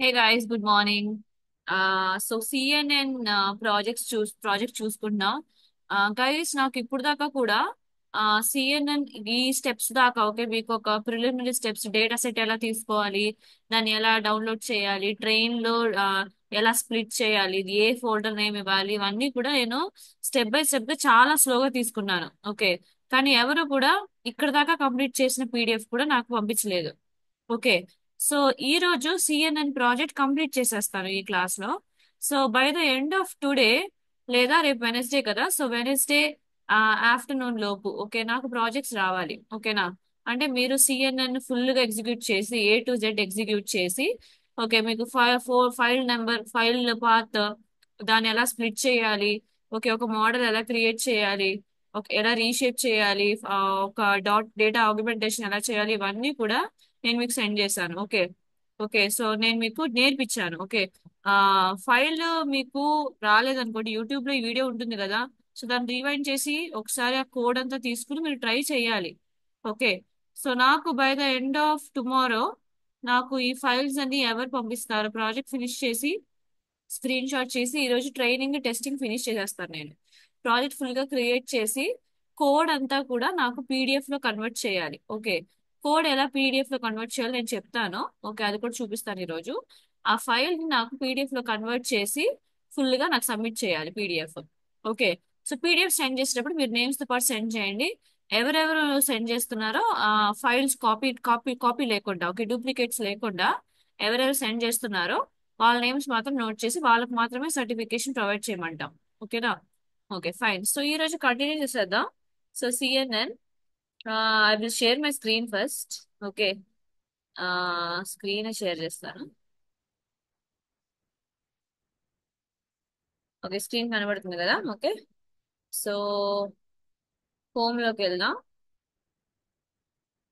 Hey guys, good morning. So CNN project చూసుకుంటున్నా. Guys నాకు ఇప్పుడు దాకా కూడా సిఎన్ఎన్ ఈ స్టెప్స్ దాకా ఓకే మీకు ఒక ప్రిలిమినరీ స్టెప్స్ డేటా సెట్ ఎలా తీసుకోవాలి, దాన్ని ఎలా డౌన్లోడ్ చేయాలి, ట్రైన్ లో ఎలా స్ప్లిట్ చేయాలి, ఇది ఏ ఫోల్డర్ నేమ్ ఇవ్వాలి, ఇవన్నీ కూడా నేను స్టెప్ బై స్టెప్ గా చాలా స్లోగా తీసుకున్నాను. ఓకే, కానీ ఎవరు కూడా ఇక్కడ దాకా కంప్లీట్ చేసిన పీడిఎఫ్ కూడా నాకు పంపించలేదు. ఓకే, సో ఈ రోజు సిఎన్ఎన్ ప్రాజెక్ట్ కంప్లీట్ చేసేస్తాను ఈ క్లాస్ లో. So by the end of today లేదా రేపు వెనస్డే కదా, సో వెనస్డే ఆఫ్టర్నూన్ లోపు ఓకే నాకు ప్రాజెక్ట్స్ రావాలి. ఓకేనా? అంటే మీరు సిఎన్ఎన్ ఫుల్ గా ఎగ్జిక్యూట్ చేసి A to Z ఎగ్జిక్యూట్ చేసి ఓకే మీకు ఫైల్ నెంబర్, ఫైల్ పాత్, దాన్ని ఎలా స్ప్లిట్ చేయాలి, ఓకే ఒక మోడల్ ఎలా క్రియేట్ చేయాలి, ఓకే ఎలా రీషేప్ చేయాలి, ఒక డేటా ఆగ్మెంటేషన్ ఎలా చేయాలి, ఇవన్నీ కూడా నేను మీకు సెండ్ చేశాను. ఓకే, ఓకే సో నేను మీకు నేర్పించాను. ఓకే, ఆ ఫైల్ మీకు రాలేదనుకోండి, యూట్యూబ్ లో ఈ వీడియో ఉంటుంది కదా, సో దాన్ని రీవైండ్ చేసి ఒకసారి ఆ కోడ్ అంతా తీసుకుని మీరు ట్రై చేయాలి. ఓకే, సో నాకు by the end of tomorrow నాకు ఈ ఫైల్స్ అన్ని ఎవరు పంపిస్తారు, ప్రాజెక్ట్ ఫినిష్ చేసి స్క్రీన్ షాట్ చేసి ఈ రోజు ట్రైనింగ్ టెస్టింగ్ ఫినిష్ చేసేస్తాను. నేను ప్రాజెక్ట్ ఫుల్ గా క్రియేట్ చేసి కోడ్ అంతా కూడా నాకు పీడిఎఫ్ లో కన్వర్ట్ చేయాలి. ఓకే, కోడ్ ఎలా పీడిఎఫ్ లో కన్వర్ట్ చేయాలో నేను చెప్తాను. ఓకే, అది కూడా చూపిస్తాను ఈ రోజు. ఆ ఫైల్ ని నాకు పీడిఎఫ్ లో కన్వర్ట్ చేసి ఫుల్ గా నాకు సబ్మిట్ చేయాలి PDF. Okay, so PDF send చేసేటప్పుడు మీరు నేమ్స్ తో పాటు సెండ్ చేయండి. ఎవరెవరు సెండ్ చేస్తున్నారో ఆ ఫైల్స్ కాపీ కాపీ కాపీ లేకుండా, ఓకే డూప్లికేట్స్ లేకుండా ఎవరెవరు సెండ్ చేస్తున్నారో వాళ్ళ నేమ్స్ మాత్రం నోట్ చేసి వాళ్ళకి మాత్రమే సర్టిఫికేషన్ ప్రొవైడ్ చేయమంటాం. ఓకేనా? ఓకే ఫైన్, సో ఈ రోజు కంటిన్యూ చేసేద్దాం. So CNN, I will share my screen first. Okay, screen share చేస్తాను. ఓకే, స్క్రీన్ కనబడుతుంది కదా. ఓకే, సో హోమ్ లోకి వెళ్దాం.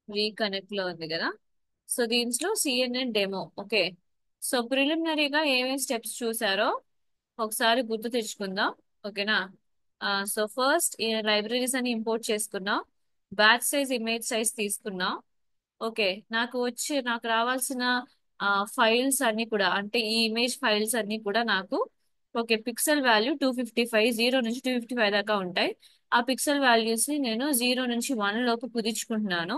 రీకనెక్ట్ లో ఉంది కదా, సో దీంట్లో సిఎన్ఎన్ డెమో. ఓకే, సో ప్రిలిమినరీగా ఏమేమి స్టెప్స్ చూసారో ఒకసారి గుర్తు తెచ్చుకుందాం. ఓకేనా? సో ఫస్ట్ లైబ్రరీస్ అని ఇంపోర్ట్ చేసుకున్నాం, బ్యాచ్ సైజ్ ఇమేజ్ సైజ్ తీసుకున్నాం. ఓకే, నాకు రావాల్సిన ఫైల్స్ అన్ని కూడా, అంటే ఈ ఇమేజ్ ఫైల్స్ అన్ని కూడా నాకు ఓకే పిక్సెల్ వాల్యూ 255, 0 నుంచి 255 దాకా ఉంటాయి. ఆ పిక్సెల్ వాల్యూస్ ని నేను 0 నుంచి 1 లోపు కుదించుకుంటున్నాను.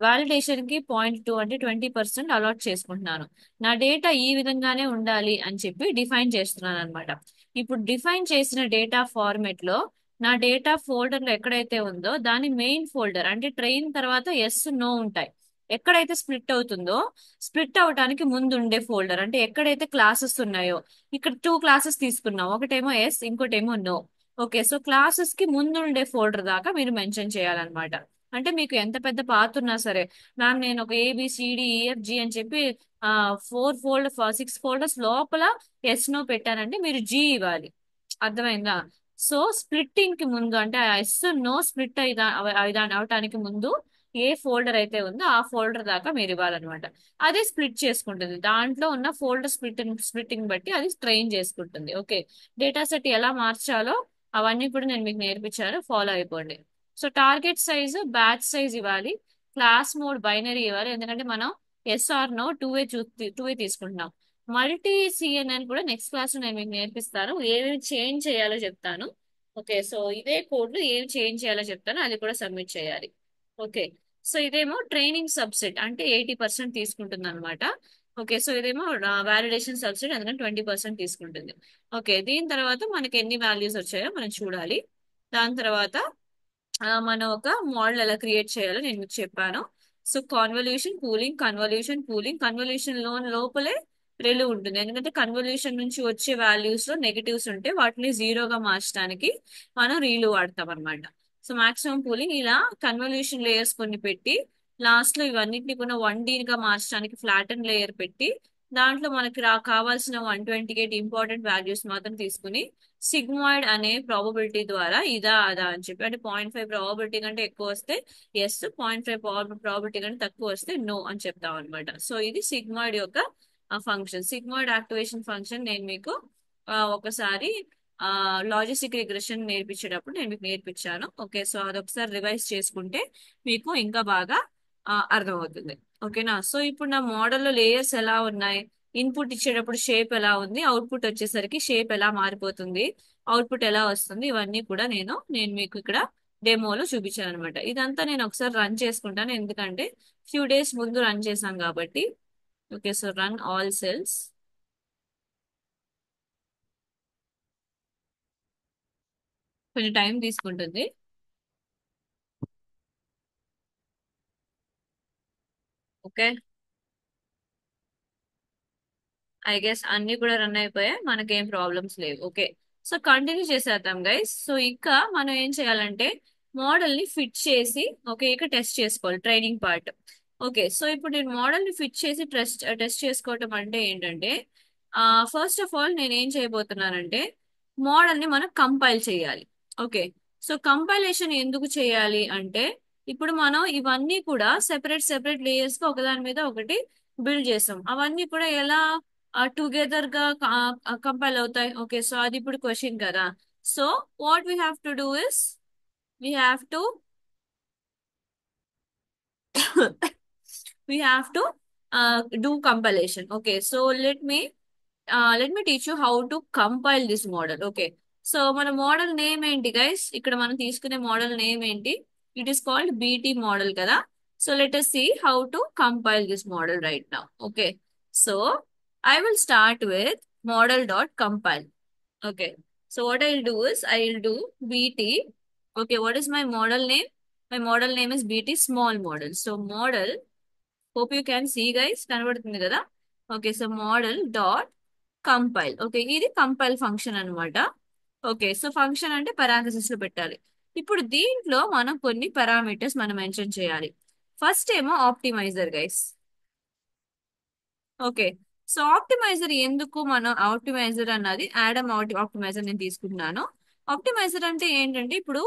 వాలిడేషన్ కి 0.2 అంటే 20% అలాట్ చేసుకుంటున్నాను. నా డేటా ఈ విధంగానే ఉండాలి అని చెప్పి డిఫైన్ చేస్తున్నాను అనమాట. ఇప్పుడు డిఫైన్ చేసిన డేటా ఫార్మెట్ లో నా డేటా ఫోల్డర్ లో ఎక్కడైతే ఉందో దాని మెయిన్ ఫోల్డర్ అంటే ట్రైన్ తర్వాత ఎస్ నో ఉంటాయి. ఎక్కడైతే స్ప్లిట్ అవుతుందో స్ప్లిట్ అవడానికి ముందు ఉండే ఫోల్డర్ అంటే ఎక్కడైతే క్లాసెస్ ఉన్నాయో, ఇక్కడ 2 క్లాసెస్ తీసుకున్నాం, ఒకటేమో ఎస్ ఇంకోటేమో నో. ఓకే, సో క్లాసెస్ కి ముందు ఉండే ఫోల్డర్ దాకా మీరు మెన్షన్ చేయాలన్నమాట. అంటే మీకు ఎంత పెద్ద పాత్ ఉన్నా సరే, మ్యామ్ నేను ఒక ABCDEFG అని చెప్పి 6 ఫోల్డర్స్ లోపల ఎస్ నో పెట్టానంటే మీరు జీ ఇవ్వాలి. అర్థమైందా? సో స్ప్లిట్టింగ్ కి ముందు అంటే ఆ ఎస్ నో స్ప్లిట్ అవటానికి ముందు ఏ ఫోల్డర్ అయితే ఉందో ఆ ఫోల్డర్ దాకా మీరు ఇవ్వాలన్నమాట. అదే స్ప్లిట్ చేసుకుంటుంది, దాంట్లో ఉన్న ఫోల్డర్ స్ప్లిట్టింగ్ బట్టి అది ట్రైన్ చేసుకుంటుంది. ఓకే, డేటా సెట్ ఎలా మార్చాలో అవన్నీ కూడా నేను మీకు నేర్పించాను, ఫాలో అయిపోండి. So target size, batch size ఇవ్వాలి, క్లాస్ మోడ్ బైనరీ ఇవ్వాలి, ఎందుకంటే మనం SR నో టూ వే తీసుకుంటున్నాం. మల్టీ సిఎన్ఎన్ కూడా నెక్స్ట్ క్లాస్ లో నేను మీకు నేర్పిస్తాను, ఏమేమి చేంజ్ చేయాలో చెప్తాను. ఓకే, సో ఇదే కోడ్ లో ఏమి చేంజ్ చేయాలో చెప్తాను, అది కూడా సబ్మిట్ చేయాలి. ఓకే, సో ఇదేమో ట్రైనింగ్ సబ్సెట్ అంటే 80% తీసుకుంటుంది అనమాట. ఓకే, సో ఇదేమో వాలిడేషన్ సబ్సెట్ అందుకని 20% తీసుకుంటుంది. ఓకే, దీని తర్వాత మనకి ఎన్ని వాల్యూస్ వచ్చాయో మనం చూడాలి. దాని తర్వాత మనం ఒక మోడల్ ఎలా క్రియేట్ చేయాలో నేను మీకు చెప్పాను. సో కన్వల్యూషన్ లోపలే రెలు ఉంటుంది, ఎందుకంటే కన్వల్యూషన్ నుంచి వచ్చే వాల్యూస్ లో నెగటివ్స్ ఉంటే వాటిని జీరోగా మార్చడానికి మనం రీలు వాడతాం అనమాట. సో మాక్సిమం పూలింగ్ ఇలా కన్వల్యూషన్ లేయర్స్ కొన్ని పెట్టి లాస్ట్ లో ఇవన్నిటిని కూడా 1D గా మార్చడానికి ఫ్లాటన్ లేయర్ పెట్టి దాంట్లో మనకి కావాల్సిన 128 ఇంపార్టెంట్ వాల్యూస్ మాత్రం తీసుకుని సిగ్మాయిడ్ అనే ప్రాబబిలిటీ ద్వారా ఇదా అదా అని చెప్పి, అంటే 0.5 ప్రాబబిలిటీ కంటే ఎక్కువ వస్తే ఎస్, 0.5 ప్రాబబిలిటీ కంటే తక్కువ వస్తే నో అని చెప్తాం అనమాట. సో ఇది సిగ్మాయిడ్ యొక్క ఫంక్షన్. సిగ్మాయిడ్ యాక్టివేషన్ ఫంక్షన్ నేను మీకు ఒకసారి లాజిస్టిక్ రిగ్రెషన్ నేర్పించేటప్పుడు నేను మీకు నేర్పించాను. ఓకే, సో అదొకసారి రివైజ్ చేసుకుంటే మీకు ఇంకా బాగా అర్థమవుతుంది. ఓకేనా? సో ఇప్పుడు నా మోడల్లో లేయర్స్ ఎలా ఉన్నాయి, ఇన్పుట్ ఇచ్చేటప్పుడు షేప్ ఎలా ఉంది, అవుట్పుట్ వచ్చేసరికి షేప్ ఎలా మారిపోతుంది, అవుట్పుట్ ఎలా వస్తుంది, ఇవన్నీ కూడా నేను మీకు ఇక్కడ డెమోలో చూపించాను అనమాట. ఇదంతా నేను ఒకసారి రన్ చేసుకుంటాను, ఎందుకంటే ఫ్యూ డేస్ ముందు రన్ చేశాం కాబట్టి. Okay, so run all cells. కొంచెం టైం తీసుకుంటుంది. ఓకే, ఐ గెస్ అన్ని కూడా రన్ అయిపోయాయి, మనకేం ప్రాబ్లమ్స్ లేవు. ఓకే, సో కంటిన్యూ చేసేద్దాం గైస్. సో ఇంకా మనం ఏం చేయాలంటే మోడల్ ని ఫిట్ చేసి, ఓకే, ఇక టెస్ట్ చేసుకోవాలి ట్రైనింగ్ పార్ట్. ఓకే, సో ఇప్పుడు నేను మోడల్ ని ఫిట్ చేసి టెస్ట్ చేసుకోవటం అంటే ఏంటంటే, ఫస్ట్ ఆఫ్ ఆల్ నేను ఏం చేయబోతున్నానంటే మోడల్ ని మనం కంపైల్ చేయాలి. ఓకే, సో కంపైలేషన్ ఎందుకు చేయాలి అంటే, ఇప్పుడు మనం ఇవన్నీ కూడా సెపరేట్ సెపరేట్ లేయర్స్ గా ఒకదాని మీద ఒకటి బిల్డ్ చేస్తాం. అవన్నీ కూడా ఎలా టుగెదర్ గా కంపైల్ అవుతాయి? ఓకే, సో అది ఇప్పుడు క్వశ్చన్ కదా. So what we have to do is, we have to we have to do compilation. Okay, so let me teach you how to compile this model. Okay, so మన model name ఏంటి guys? ఇక్కడ మనం తీసుకునే model name ఏంటి? It is called BT model కదా. So let us see how to compile this model right now. Okay, so I will start with model dot compile. Okay, so what I'll do is I'll do bt. Okay, what is my model name? My model name is bt small model. So model, hope you can see guys, కనబడుతుంది కదా. Okay, so model dot compile. Okay, ఇది compile function అన్నమాట. Okay, so function అంటే parentheses లో పెట్టాలి. ఇప్పుడు దీంట్లో మనం కొన్ని పారామీటర్స్ మనం మెన్షన్ చేయాలి. ఫస్ట్ ఏమో optimizer guys. Okay, so optimizer ఎందుకు మనం ఆప్టిమైజర్ అన్నది యాడమ్ ఆప్టిమైజర్ నేను తీసుకుంటున్నాను. ఆప్టిమైజర్ అంటే ఏంటంటే, ఇప్పుడు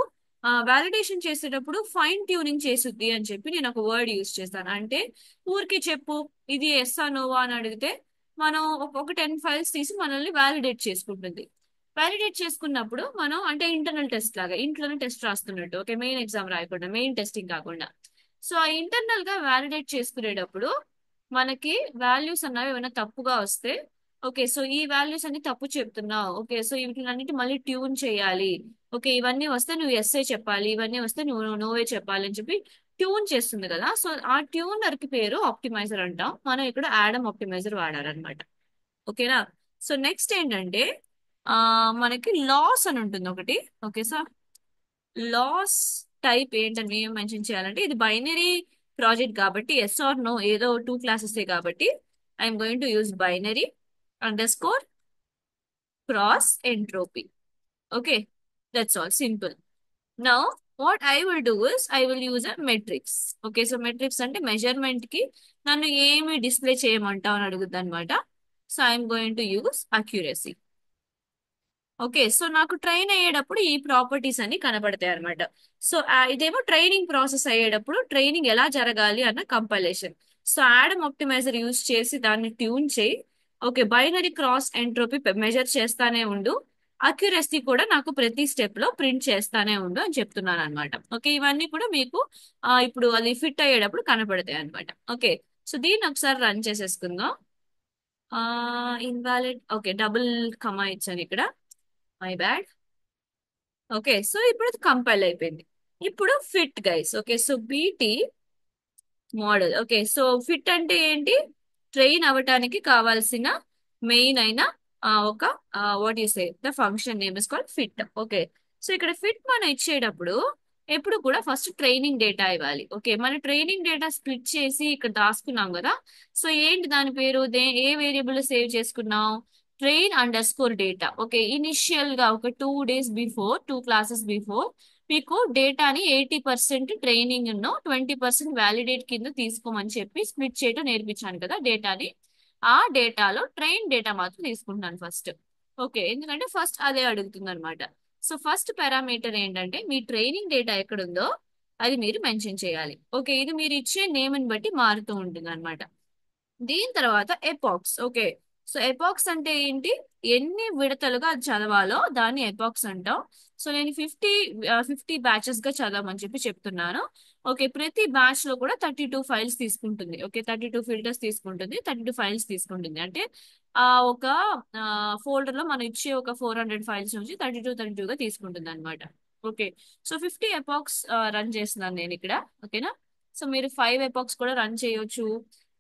వాలిడేషన్ చేసేటప్పుడు ఫైన్ ట్యూనింగ్ చేస్తుంది అని చెప్పి నేను ఒక వర్డ్ యూజ్ చేస్తాను. అంటే ఊరికి చెప్పు ఇది ఎస్ నోవా అని అడిగితే మనం ఒక 10 ఫైల్స్ తీసి మనల్ని వ్యాలిడేట్ చేసుకుంటుంది. వ్యాలిడేట్ చేసుకున్నప్పుడు మనం అంటే ఇంటర్నల్ టెస్ట్ లాగా ఇంట్లోనే టెస్ట్ రాస్తున్నట్టు. ఓకే, మెయిన్ ఎగ్జామ్ రాయకుండా, మెయిన్ టెస్టింగ్ కాకుండా. సో ఆ ఇంటర్నల్ గా వ్యాలిడేట్ చేసుకునేటప్పుడు మనకి వాల్యూస్ అన్నవి ఏమైనా తప్పుగా వస్తే, ఓకే, సో ఈ వాల్యూస్ అన్ని తప్పు చెప్తున్నావు, ఓకే, సో వీటినన్నిటి మళ్ళీ ట్యూన్ చేయాలి. ఓకే, ఇవన్నీ వస్తే నువ్వు ఎస్ఏ చెప్పాలి, ఇవన్నీ వస్తే నువ్వు నోవే చెప్పాలి అని చెప్పి ట్యూన్ చేస్తుంది కదా. సో ఆ ట్యూనర్ కి పేరు ఆప్టిమైజర్ అంటాం. మనం ఇక్కడ యాడమ్ ఆప్టిమైజర్ వాడాలన్నమాట. ఓకేనా. సో నెక్స్ట్ ఏంటంటే ఆ మనకి లాస్ అని ఉంటుంది ఒకటి. ఓకే, సో లాస్ టైప్ ఏంటని ఏం మెన్షన్ చేయాలంటే, ఇది బైనరీ ప్రాజెక్ట్ కాబట్టి ఎస్ ఆర్ నో ఏదో 2 క్లాసెస్ కాబట్టి I'm going to use binary underscore cross entropy. Okay, that's all simple. Now what I will do is I will use a metrics. Okay, so metrics అంటే measurement కి నన్ను ఏమి display చేయమంటావు అని అడుగుద్ది అనమాట. So I'm going to use accuracy. Okay, so నాకు train అయ్యేటప్పుడు ఈ ప్రాపర్టీస్ అన్ని కనబడతాయి అనమాట. సో ఇదేమో ట్రైనింగ్ ప్రాసెస్ అయ్యేటప్పుడు ట్రైనింగ్ ఎలా జరగాలి అన్న compilation. So Adam optimizer use చేసి దాన్ని ట్యూన్ చేయి. Okay, binary cross entropy measure చేస్తానే ఉండు, అక్యురసీ కూడా నాకు ప్రతి స్టెప్ లో ప్రింట్ చేస్తానే ఉండు అని చెప్తున్నాను అనమాట. ఓకే, ఇవన్నీ కూడా మీకు ఇప్పుడు అది ఫిట్ అయ్యేటప్పుడు కనపడతాయి అనమాట. ఓకే, సో దీన్ని ఒకసారి రన్ చేసేసుకుందాం. ఇన్వాలిడ్, ఓకే, డబుల్ కమా ఇచ్చాను ఇక్కడ, మై బ్యాడ్. ఓకే, సో ఇప్పుడు అది కంపైల్ అయిపోయింది. ఇప్పుడు fit guys. Okay, so BT model. Okay, so fit అంటే ఏంటి? ట్రైన్ అవ్వటానికి కావాల్సిన మెయిన్ అయిన ఒక what you say the function name is called fit. Okay, so ఇక్కడ ఫిట్ మనం ఇచ్చేటప్పుడు ఎప్పుడు కూడా ఫస్ట్ ట్రైనింగ్ డేటా ఇవ్వాలి. ఓకే, మన ట్రైనింగ్ డేటా స్ప్లిట్ చేసి ఇక్కడ దాచుకున్నాం కదా. సో ఏంటి దాని పేరు, ఏ వేరియబుల్ సేవ్ చేసుకున్నాం? Train under score data. Okay, initial గా ఒక 2 days బిఫోర్, 2 క్లాసెస్ బిఫోర్ మీకు డేటాని 80% ట్రైనింగ్ 20% వ్యాలిడేట్ కింద తీసుకోమని చెప్పి స్ప్లిట్ చేయడం నేర్పించాను కదా డేటాని. ఆ డేటాలో ట్రైన్ డేటా మాత్రం తీసుకుంటున్నాను ఫస్ట్. ఓకే, ఎందుకంటే ఫస్ట్ అదే అడుగుతుంది అనమాట. సో ఫస్ట్ పారామీటర్ ఏంటంటే మీ ట్రైనింగ్ డేటా ఎక్కడుందో అది మీరు మెన్షన్ చేయాలి. ఓకే, ఇది మీరు ఇచ్చే నేమ్ ని బట్టి మారుతూ ఉంటుంది అనమాట. దీని తర్వాత ఎపాక్స్. ఓకే, సో ఎపాక్స్ అంటే ఏంటి, ఎన్ని విడతలుగా అది చదవాలో దాన్ని ఎపాక్స్ అంటాం. సో నేను 50 బ్యాచెస్ గా చదవమని చెప్పి చెప్తున్నాను. ఓకే, ప్రతి బ్యాచ్ లో కూడా 32 ఫైల్స్ తీసుకుంటుంది. ఓకే, 32 ఫిల్టర్స్ తీసుకుంటుంది, 32 ఫైల్స్ తీసుకుంటుంది. అంటే ఒక ఫోల్డర్ లో మనం ఇచ్చే ఒక 400 ఫైల్స్ నుంచి 32గా తీసుకుంటుంది అనమాట. ఓకే, సో 50 ఎపాక్స్ రన్ చేస్తున్నాను నేను ఇక్కడ. ఓకేనా, సో మీరు 5 ఎపాక్స్ కూడా రన్ చేయొచ్చు.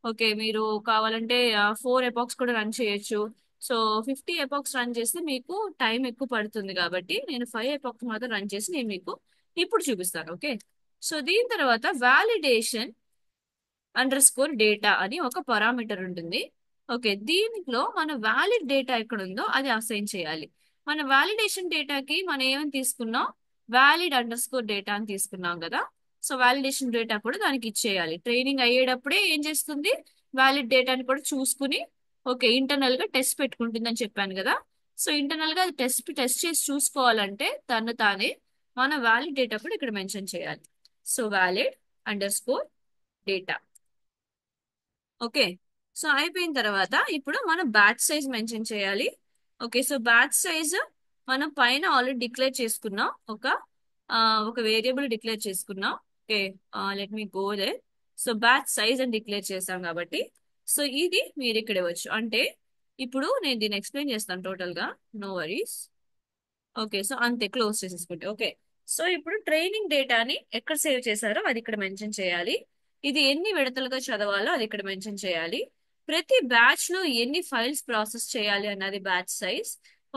ఓకే, మీరు కావాలంటే 4 ఎపాక్స్ కూడా రన్ చేయొచ్చు. సో 50 ఎపాక్స్ రన్ చేస్తే మీకు టైం ఎక్కువ పడుతుంది కాబట్టి నేను 5 ఎపాక్స్ మాత్రం రన్ చేసి నేను మీకు ఇప్పుడు చూపిస్తాను. ఓకే, సో దీని తర్వాత వ్యాలిడేషన్ _డేటా అని ఒక పారామీటర్ ఉంటుంది. ఓకే, దీనిలో మన వ్యాలిడ్ డేటా ఎక్కడ ఉందో అది అసైన్ చేయాలి. మన వ్యాలిడేషన్ డేటాకి మనం ఏమని తీసుకున్నాం, వ్యాలిడ్_డేటా అని తీసుకున్నాం కదా. సో వ్యాలిడేషన్ డేటా కూడా దానికి ఇచ్చేయాలి. ట్రైనింగ్ అయ్యేటప్పుడే ఏం చేస్తుంది, వ్యాలిడ్ డేటాని కూడా చూసుకుని ఓకే ఇంటర్నల్ గా టెస్ట్ పెట్టుకుంటుంది అని చెప్పాను కదా. సో ఇంటర్నల్ గా అది టెస్ట్ చేసి చూసుకోవాలంటే తను తానే మన వ్యాలిడ్ డేటా కూడా ఇక్కడ మెన్షన్ చేయాలి. సో వ్యాలిడ్_డేటా. ఓకే, సో అయిపోయిన తర్వాత ఇప్పుడు మనం బ్యాచ్ సైజ్ మెన్షన్ చేయాలి. ఓకే, సో బ్యాచ్ సైజ్ మనం పైన ఆల్రెడీ డిక్లేర్ చేసుకున్నాం. ఆ, ఒక వేరియబుల్ డిక్లేర్ చేసుకున్నాం. Okay, let me go they. So batch size అని డిక్లేర్ చేసాం కాబట్టి సో ఇది మీరు ఇక్కడ ఇవ్వచ్చు. అంటే ఇప్పుడు నేను దీన్ని ఎక్స్ప్లెయిన్ చేస్తాను టోటల్ గా, నో వరీస్. ఓకే, సో అంతే, క్లోజ్ చేసేసుకుంటే. ఓకే, సో ఇప్పుడు ట్రైనింగ్ డేటాని ఎక్కడ సేవ్ చేశారో అది ఇక్కడ మెన్షన్ చేయాలి. ఇది ఎన్ని విడతలుగా చదవాలో అది ఇక్కడ మెన్షన్ చేయాలి. ప్రతి బ్యాచ్ లో ఎన్ని ఫైల్స్ ప్రాసెస్ చేయాలి అన్నది బ్యాచ్ సైజ్.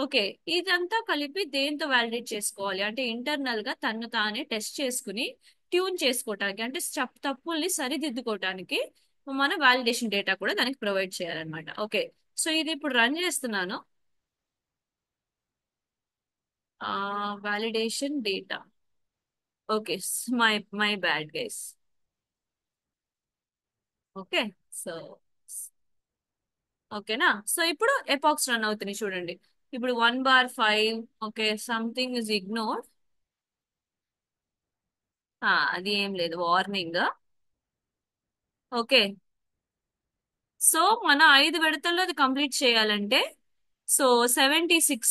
ఓకే, ఇదంతా కలిపి దేంతో వ్యాలిడేట్ చేసుకోవాలి అంటే ఇంటర్నల్ గా తను తానే టెస్ట్ చేసుకుని ట్యూన్ చేసుకోవటానికి, అంటే తప్పుల్ని సరిదిద్దుకోవటానికి మన వ్యాలిడేషన్ డేటా కూడా దానికి ప్రొవైడ్ చేయాలన్నమాట. ఓకే, సో ఇది ఇప్పుడు రన్ చేస్తున్నాను. Validation data. Okay, my bad guys. Okay, so ఓకేనా, సో ఇప్పుడు ఎపాక్స్ రన్ అవుతున్నాయి చూడండి. ఇప్పుడు 1/5. Okay, something is ignored. అది ఏం లేదు, వార్నింగ్. ఓకే, సో మన 5 విడతల్లో అది కంప్లీట్ చేయాలంటే సో 76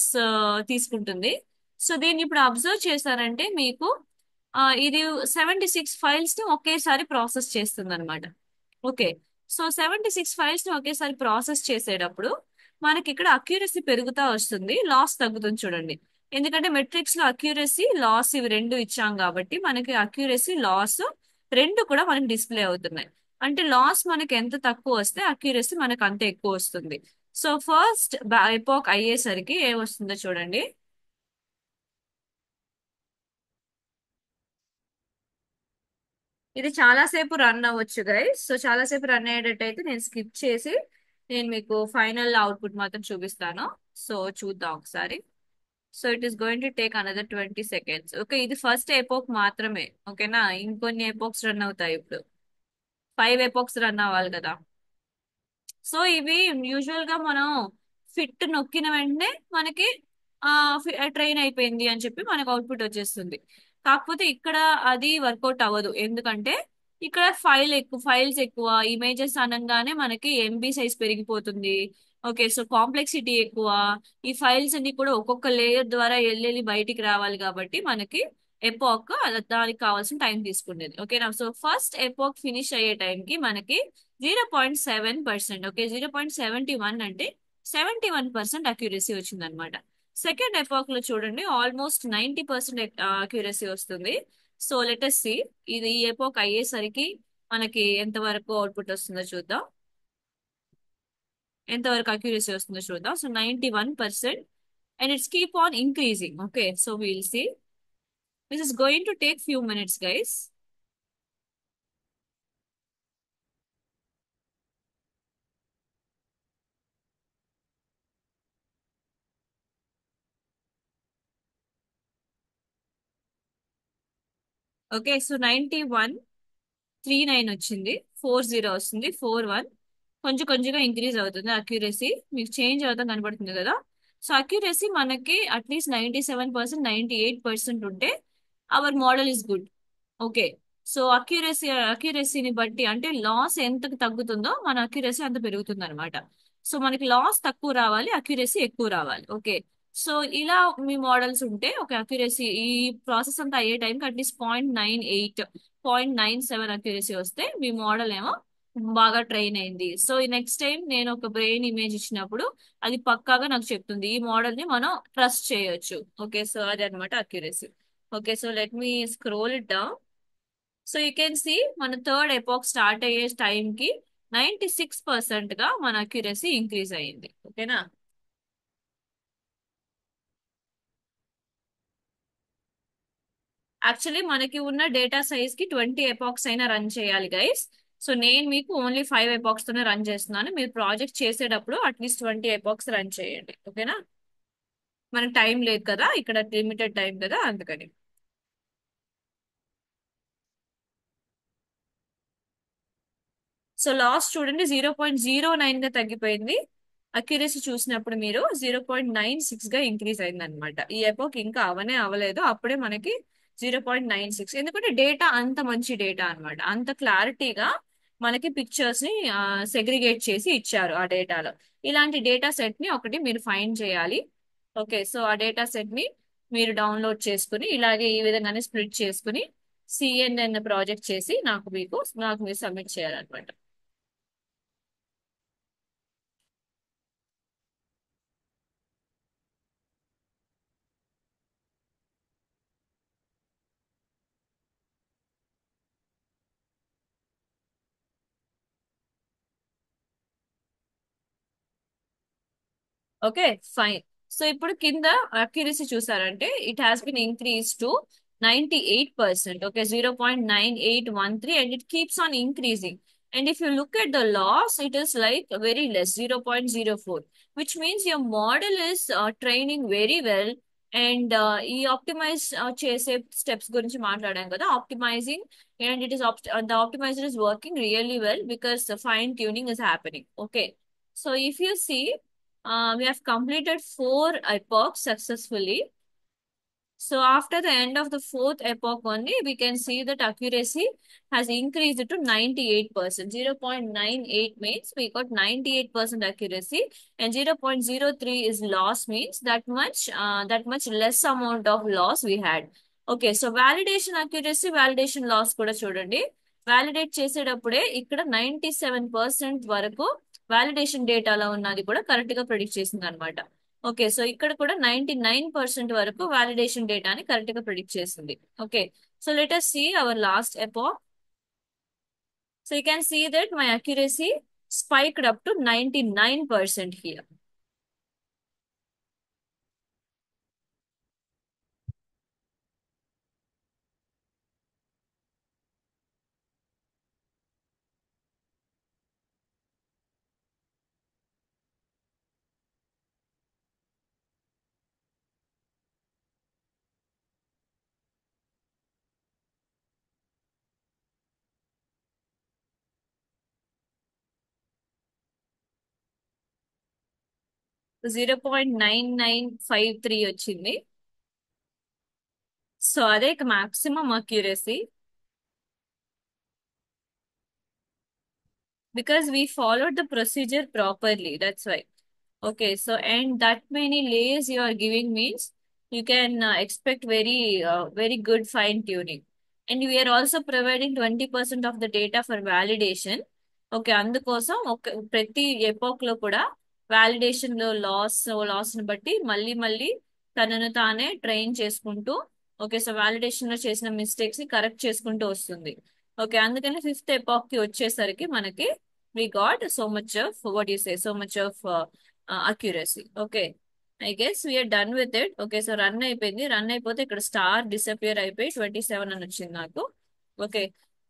తీసుకుంటుంది. సో దీన్ని ఇప్పుడు అబ్జర్వ్ చేశారంటే మీకు ఇది 76 ఫైల్స్ ని ఒకేసారి ప్రాసెస్ చేస్తుంది అనమాట. ఓకే, సో 76 ఫైల్స్ ని ఒకేసారి ప్రాసెస్ చేసేటప్పుడు మనకి ఇక్కడ అక్యూరసీ పెరుగుతా వస్తుంది, లాస్ తగ్గుతుంది చూడండి. ఎందుకంటే మెట్రిక్స్ లో అక్యూరసీ లాస్ ఇవి రెండు ఇచ్చాం కాబట్టి మనకి అక్యూరసీ లాస్ రెండు కూడా మనకి డిస్ప్లే అవుతున్నాయి. అంటే లాస్ మనకి ఎంత తక్కువ వస్తే అక్యూరసీ మనకు అంత ఎక్కువ వస్తుంది. సో ఫస్ట్ ఎపోక్ అయ్యేసరికి ఏమొస్తుందో చూడండి. ఇది చాలాసేపు రన్ అవ్వచ్చు గైస్. సో చాలాసేపు రన్ అయ్యేటట్టయితే నేను స్కిప్ చేసి నేను మీకు ఫైనల్ అవుట్పుట్ మాత్రం చూపిస్తాను. సో చూద్దాం ఒకసారి. So it is going to take another 20 seconds. Okay, ఇది ఫస్ట్ ఎపోక్ మాత్రమే. ఓకేనా, ఇంకొన్ని ఎపోక్స్ రన్ అవుతాయి. ఇప్పుడు 5 ఎపోక్స్ రన్ అవ్వాలి కదా. సో ఇవి యూజువల్ గా మనం ఫిట్ నొక్కిన వెంటనే మనకి ఆ ట్రైన్ అయిపోయింది అని చెప్పి మనకు అవుట్పుట్ వచ్చేస్తుంది. కాకపోతే ఇక్కడ అది వర్కౌట్ అవ్వదు. ఎందుకంటే ఇక్కడ ఫైల్స్ ఎక్కువ, ఇమేజెస్ అనగానే మనకి ఎంబీ సైజ్ పెరిగిపోతుంది. ఓకే, సో కాంప్లెక్సిటీ ఎక్కువ. ఈ ఫైల్స్ అన్ని కూడా ఒక్కొక్క లేయర్ ద్వారా వెళ్ళి బయటికి రావాలి కాబట్టి మనకి ఎపోక్ దానికి కావాల్సిన టైం తీసుకునేది. ఓకేనా, సో ఫస్ట్ ఎపోక్ ఫినిష్ అయ్యే టైంకి మనకి 0.7%. ఓకే, 0.71 అంటే 71% అక్యూరసీ వచ్చింది అనమాట. సెకండ్ ఎపాక్ లో చూడండి ఆల్మోస్ట్ 90% అక్యూరసీ వస్తుంది. సో లెటస్ సి ఇది ఈ ఎపోక్ అయ్యేసరికి మనకి ఎంతవరకు అవుట్పుట్ వస్తుందో చూద్దాం, ఎంతవరకు అక్యూరసీ వస్తుందో చూద్దాం. So 91%, and it's keep on increasing. Okay, so will see, this is going to take few minutes guys. Okay, so 91.39 వచ్చింది, 40 వస్తుంది, 41 కొంచెం కొంచెంగా ఇంక్రీజ్ అవుతుంది అక్యూరసీ. మీకు చేంజ్ అవుతాం కనబడుతుంది కదా. సో అక్యూరసీ మనకి అట్లీస్ట్ 97%, 98% ఉంటే our model is good. Okay, so అక్యూరసీని బట్టి అంటే లాస్ ఎంత తగ్గుతుందో మన అక్యూరసీ అంత పెరుగుతుంది అనమాట. సో మనకి లాస్ తక్కువ రావాలి, అక్యురసీ ఎక్కువ రావాలి. ఓకే. సో ఇలా మీ మోడల్స్ ఉంటే ఒక అక్యురసీ ఈ ప్రాసెస్ అంతా అయ్యే టైంకి అట్లీస్ట్ 0.98, 0.97 అక్యురసీ వస్తే మీ మోడల్ ఏమో బాగా ట్రైన్ అయింది. సో ఈ నెక్స్ట్ టైం నేను ఒక బ్రెయిన్ ఇమేజ్ ఇచ్చినప్పుడు అది పక్కాగా నాకు చెప్తుంది ఈ మోడల్ ని మనం ట్రస్ట్ చేయొచ్చు. ఓకే. సో అది అనమాట accuracy. Okay. So let me scroll it down. So you can see మన థర్డ్ ఎపాక్ స్టార్ట్ అయ్యే టైంకి 96% గా మన అక్యురసీ ఇంక్రీజ్ అయ్యింది. ఓకేనా. యాక్చువల్లీ మనకి ఉన్న డేటా సైజ్ కి 20 ఎపాక్స్ అయినా రన్ చేయాలి గైస్. సో నేను మీకు ఓన్లీ 5 ఎపాక్స్ తోనే రన్ చేస్తున్నాను. మీరు ప్రాజెక్ట్ చేసేటప్పుడు అట్లీస్ట్ 20 ఎపాక్స్ రన్ చేయండి. ఓకేనా. మనకి టైం లేదు కదా, ఇక్కడ లిమిటెడ్ టైం కదా, అందుకని. సో లాస్ట్ చూడండి 0.09 గా తగ్గిపోయింది. అక్యురసీ చూసినప్పుడు మీరు 0.96 గా ఇంక్రీజ్ అయింది అనమాట. ఈ ఎపోక్ ఇంకా అవనే అవ్వలేదు, అప్పుడే మనకి 0.96. ఎందుకంటే డేటా అంత మంచి డేటా అన్నమాట, అంత క్లారిటీగా మనకి పిక్చర్స్ ని సెగ్రిగేట్ చేసి ఇచ్చారు ఆ డేటాలో. ఇలాంటి డేటా సెట్ ని ఒకటి మీరు ఫైండ్ చేయాలి. ఓకే. సో ఆ డేటా సెట్ ని మీరు డౌన్లోడ్ చేసుకుని ఇలాగే ఈ విధంగానే స్ప్లిట్ చేసుకుని సిఎన్ఎన్ ప్రాజెక్ట్ చేసి నాకు మీరు సబ్మిట్ చేయాలన్నమాట. ఓకే. ఫైన్. సో ఇప్పుడు కింద అక్యురసీ చూసారంటే it has been increase to 98%. Okay. 0.9813 and it keeps on increasing. And if you look at the loss it is like very less, 0.04, which means your model is training very well. And ఈ optimize చేసే steps గురించి మాట్లాడాం కదా, optimizing. And it is the optimizer is working really well because fine tuning is happening. Okay. So if you see, we have completed 4 epochs successfully. So after the end of the fourth epoch only, we can see that accuracy has increased to 98%. 0.98 means we got 98% accuracy, and 0.03 is loss, means that much less amount of loss we had. Okay, so validation accuracy, validation loss కూడా చూడండి. Validate చేసేటప్పుడే ఇక్కడ 97% వరకు validation డేటాలో ఉన్నది కూడా correct గా predict చేసింది అనమాట. ఓకే. సో ఇక్కడ కూడా 99% వరకు వాలిడేషన్ డేటాని కరెక్ట్ గా ప్రిడిక్ట్ చేసింది. Okay. So let us see our last epoch. So you can see that my accuracy spiked up to 99% here. 0.9953 వచ్చింది. సో అదే maximum accuracy, because we followed the procedure properly. That's why. Okay, so and that many layers you are giving means you can expect very good fine tuning. And we are also providing 20% of the data for validation. Okay. అందుకోసం ఒక ప్రతి epoch లో కూడా validation లో loss ని బట్టి మళ్ళీ మళ్ళీ తనను తానే ట్రైన్ చేసుకుంటూ, ఓకే, సో వాలిడేషన్ లో చేసిన మిస్టేక్స్ ని కరెక్ట్ చేసుకుంటూ వస్తుంది. ఓకే. అందుకని ఫిఫ్త్ ఎపాక్ కి వచ్చేసరికి మనకి we got so much of what you say, so much of accuracy. Okay. I guess we are done with it. Okay. So run అయిపోయింది. రన్ అయిపోతే ఇక్కడ స్టార్ డిసపియర్ అయిపోయి 27 అని వచ్చింది నాకు. Okay.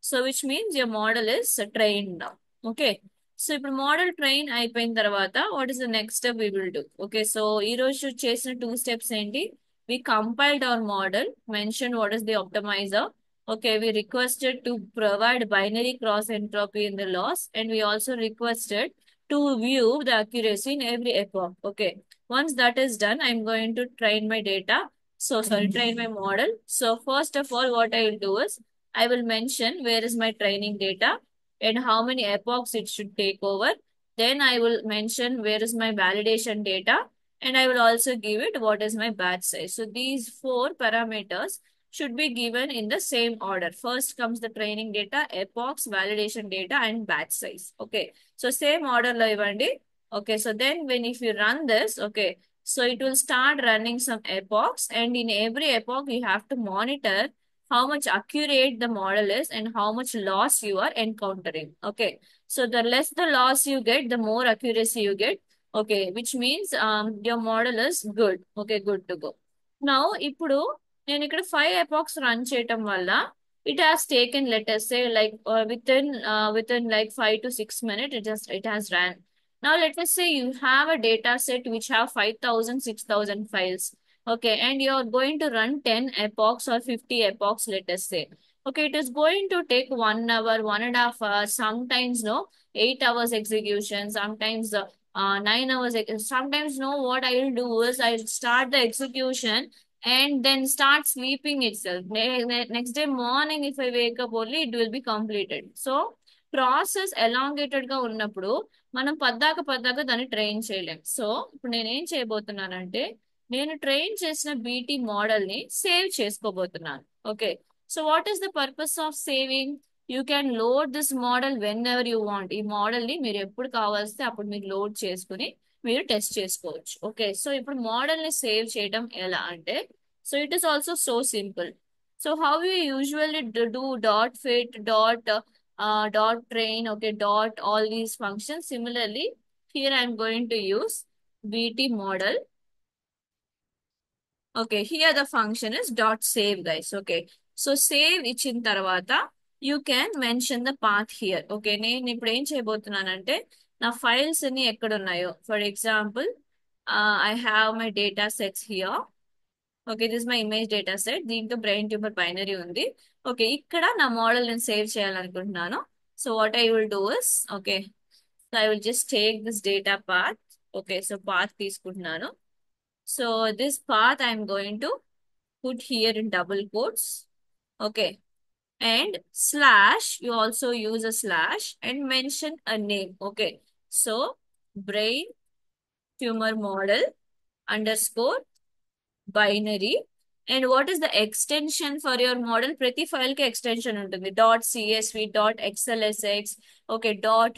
So which means your model is train now. Okay. So ఇప్పుడు model train అయిపోయిన తర్వాత what is the next step we will do. Okay. So ఈ రోజు చేసిన 2 స్టెప్స్ ఏంటి? We compiled our model, mentioned what is the optimizer. Okay, we requested to provide binary cross entropy in the loss, and we also requested to view the accuracy in every epoch. Okay, once that is done, I'm going to train my data. So, sorry, train my model. So, first of all, what I will do is I will mention where is my training data and how many epochs it should take over. Then I will mention where is my validation data, and I will also give it what is my batch size. So these four parameters should be given in the same order. First comes the training data, epochs, validation data, and batch size. Okay. So same order lo ivandi. Okay. So then when if you run this, okay, so it will start running some epochs, and in every epoch you have to monitor how much accurate the model is and how much loss you are encountering. Okay. So the less the loss you get, the more accuracy you get. Okay, which means your model is good. Okay, good to go. Now, ఇప్పుడు నేను ఇక్కడ 5 epochs run చేయటం వల్ల it has taken, let us say, like within like 5 to 6 minutes, it has ran. Now let us say you have a data set which have 5,000, 6,000 files. Okay, and you are going to run 10 epochs or 50 epochs, let us say. Okay, it is going to take 1 hour, 1.5 hours, sometimes no, 8 hours execution, sometimes 9 hours. Sometimes no, what I will do is I will start the execution and then start sleeping itself. Next day morning, if I wake up only, it will be completed. So process elongated గా ఉన్నప్పుడు మనం పద్దాక దాన్ని train చేయలేం. So ఇప్పుడు నేనేం చేయబోతున్నానంటే నేను train చేసిన బీటీ మోడల్ ని సేవ్ చేసుకోబోతున్నాను. Okay. So what is the purpose of saving? You can load this model whenever you want. ఈ మోడల్ ని మీరు ఎప్పుడు కావాల్స్తే అప్పుడు మీరు లోడ్ చేసుకుని మీరు టెస్ట్ చేసుకోవచ్చు. ఓకే. సో ఇప్పుడు మోడల్ ని సేవ్ చేయడం ఎలా అంటే, so it is also so simple. So how you usually do dot fit dot train, okay, dot all these functions. Similarly, here I'm going to use BT model. Okay, here the function is dot save, guys. Okay, so save ఇచ్చిన తర్వాత you can mention the path here. Okay, నేను ఇప్పుడు ఏం చేయబోతున్నానంటే నా files అన్ని ఎక్కడ ఉన్నాయో, for example I have my data sets here. Okay, this my image data set. దీంట్లో బ్రెయిన్ ట్యూమర్ బైనరీ ఉంది. ఓకే, ఇక్కడ నా మోడల్ నేను సేవ్ చేయాలనుకుంటున్నాను. So what I will do is, okay, so I will just take this data path. Okay, so path తీసుకుంటున్నాను. So this path I'm going to put here in double quotes. Okay, and slash, you also use a slash and mention a name. Okay, so brain tumor model underscore binary. And what is the extension for your model? ప్రతి file కి extension ఉంటుంది. Dot CSV, dot XLSX, okay, dot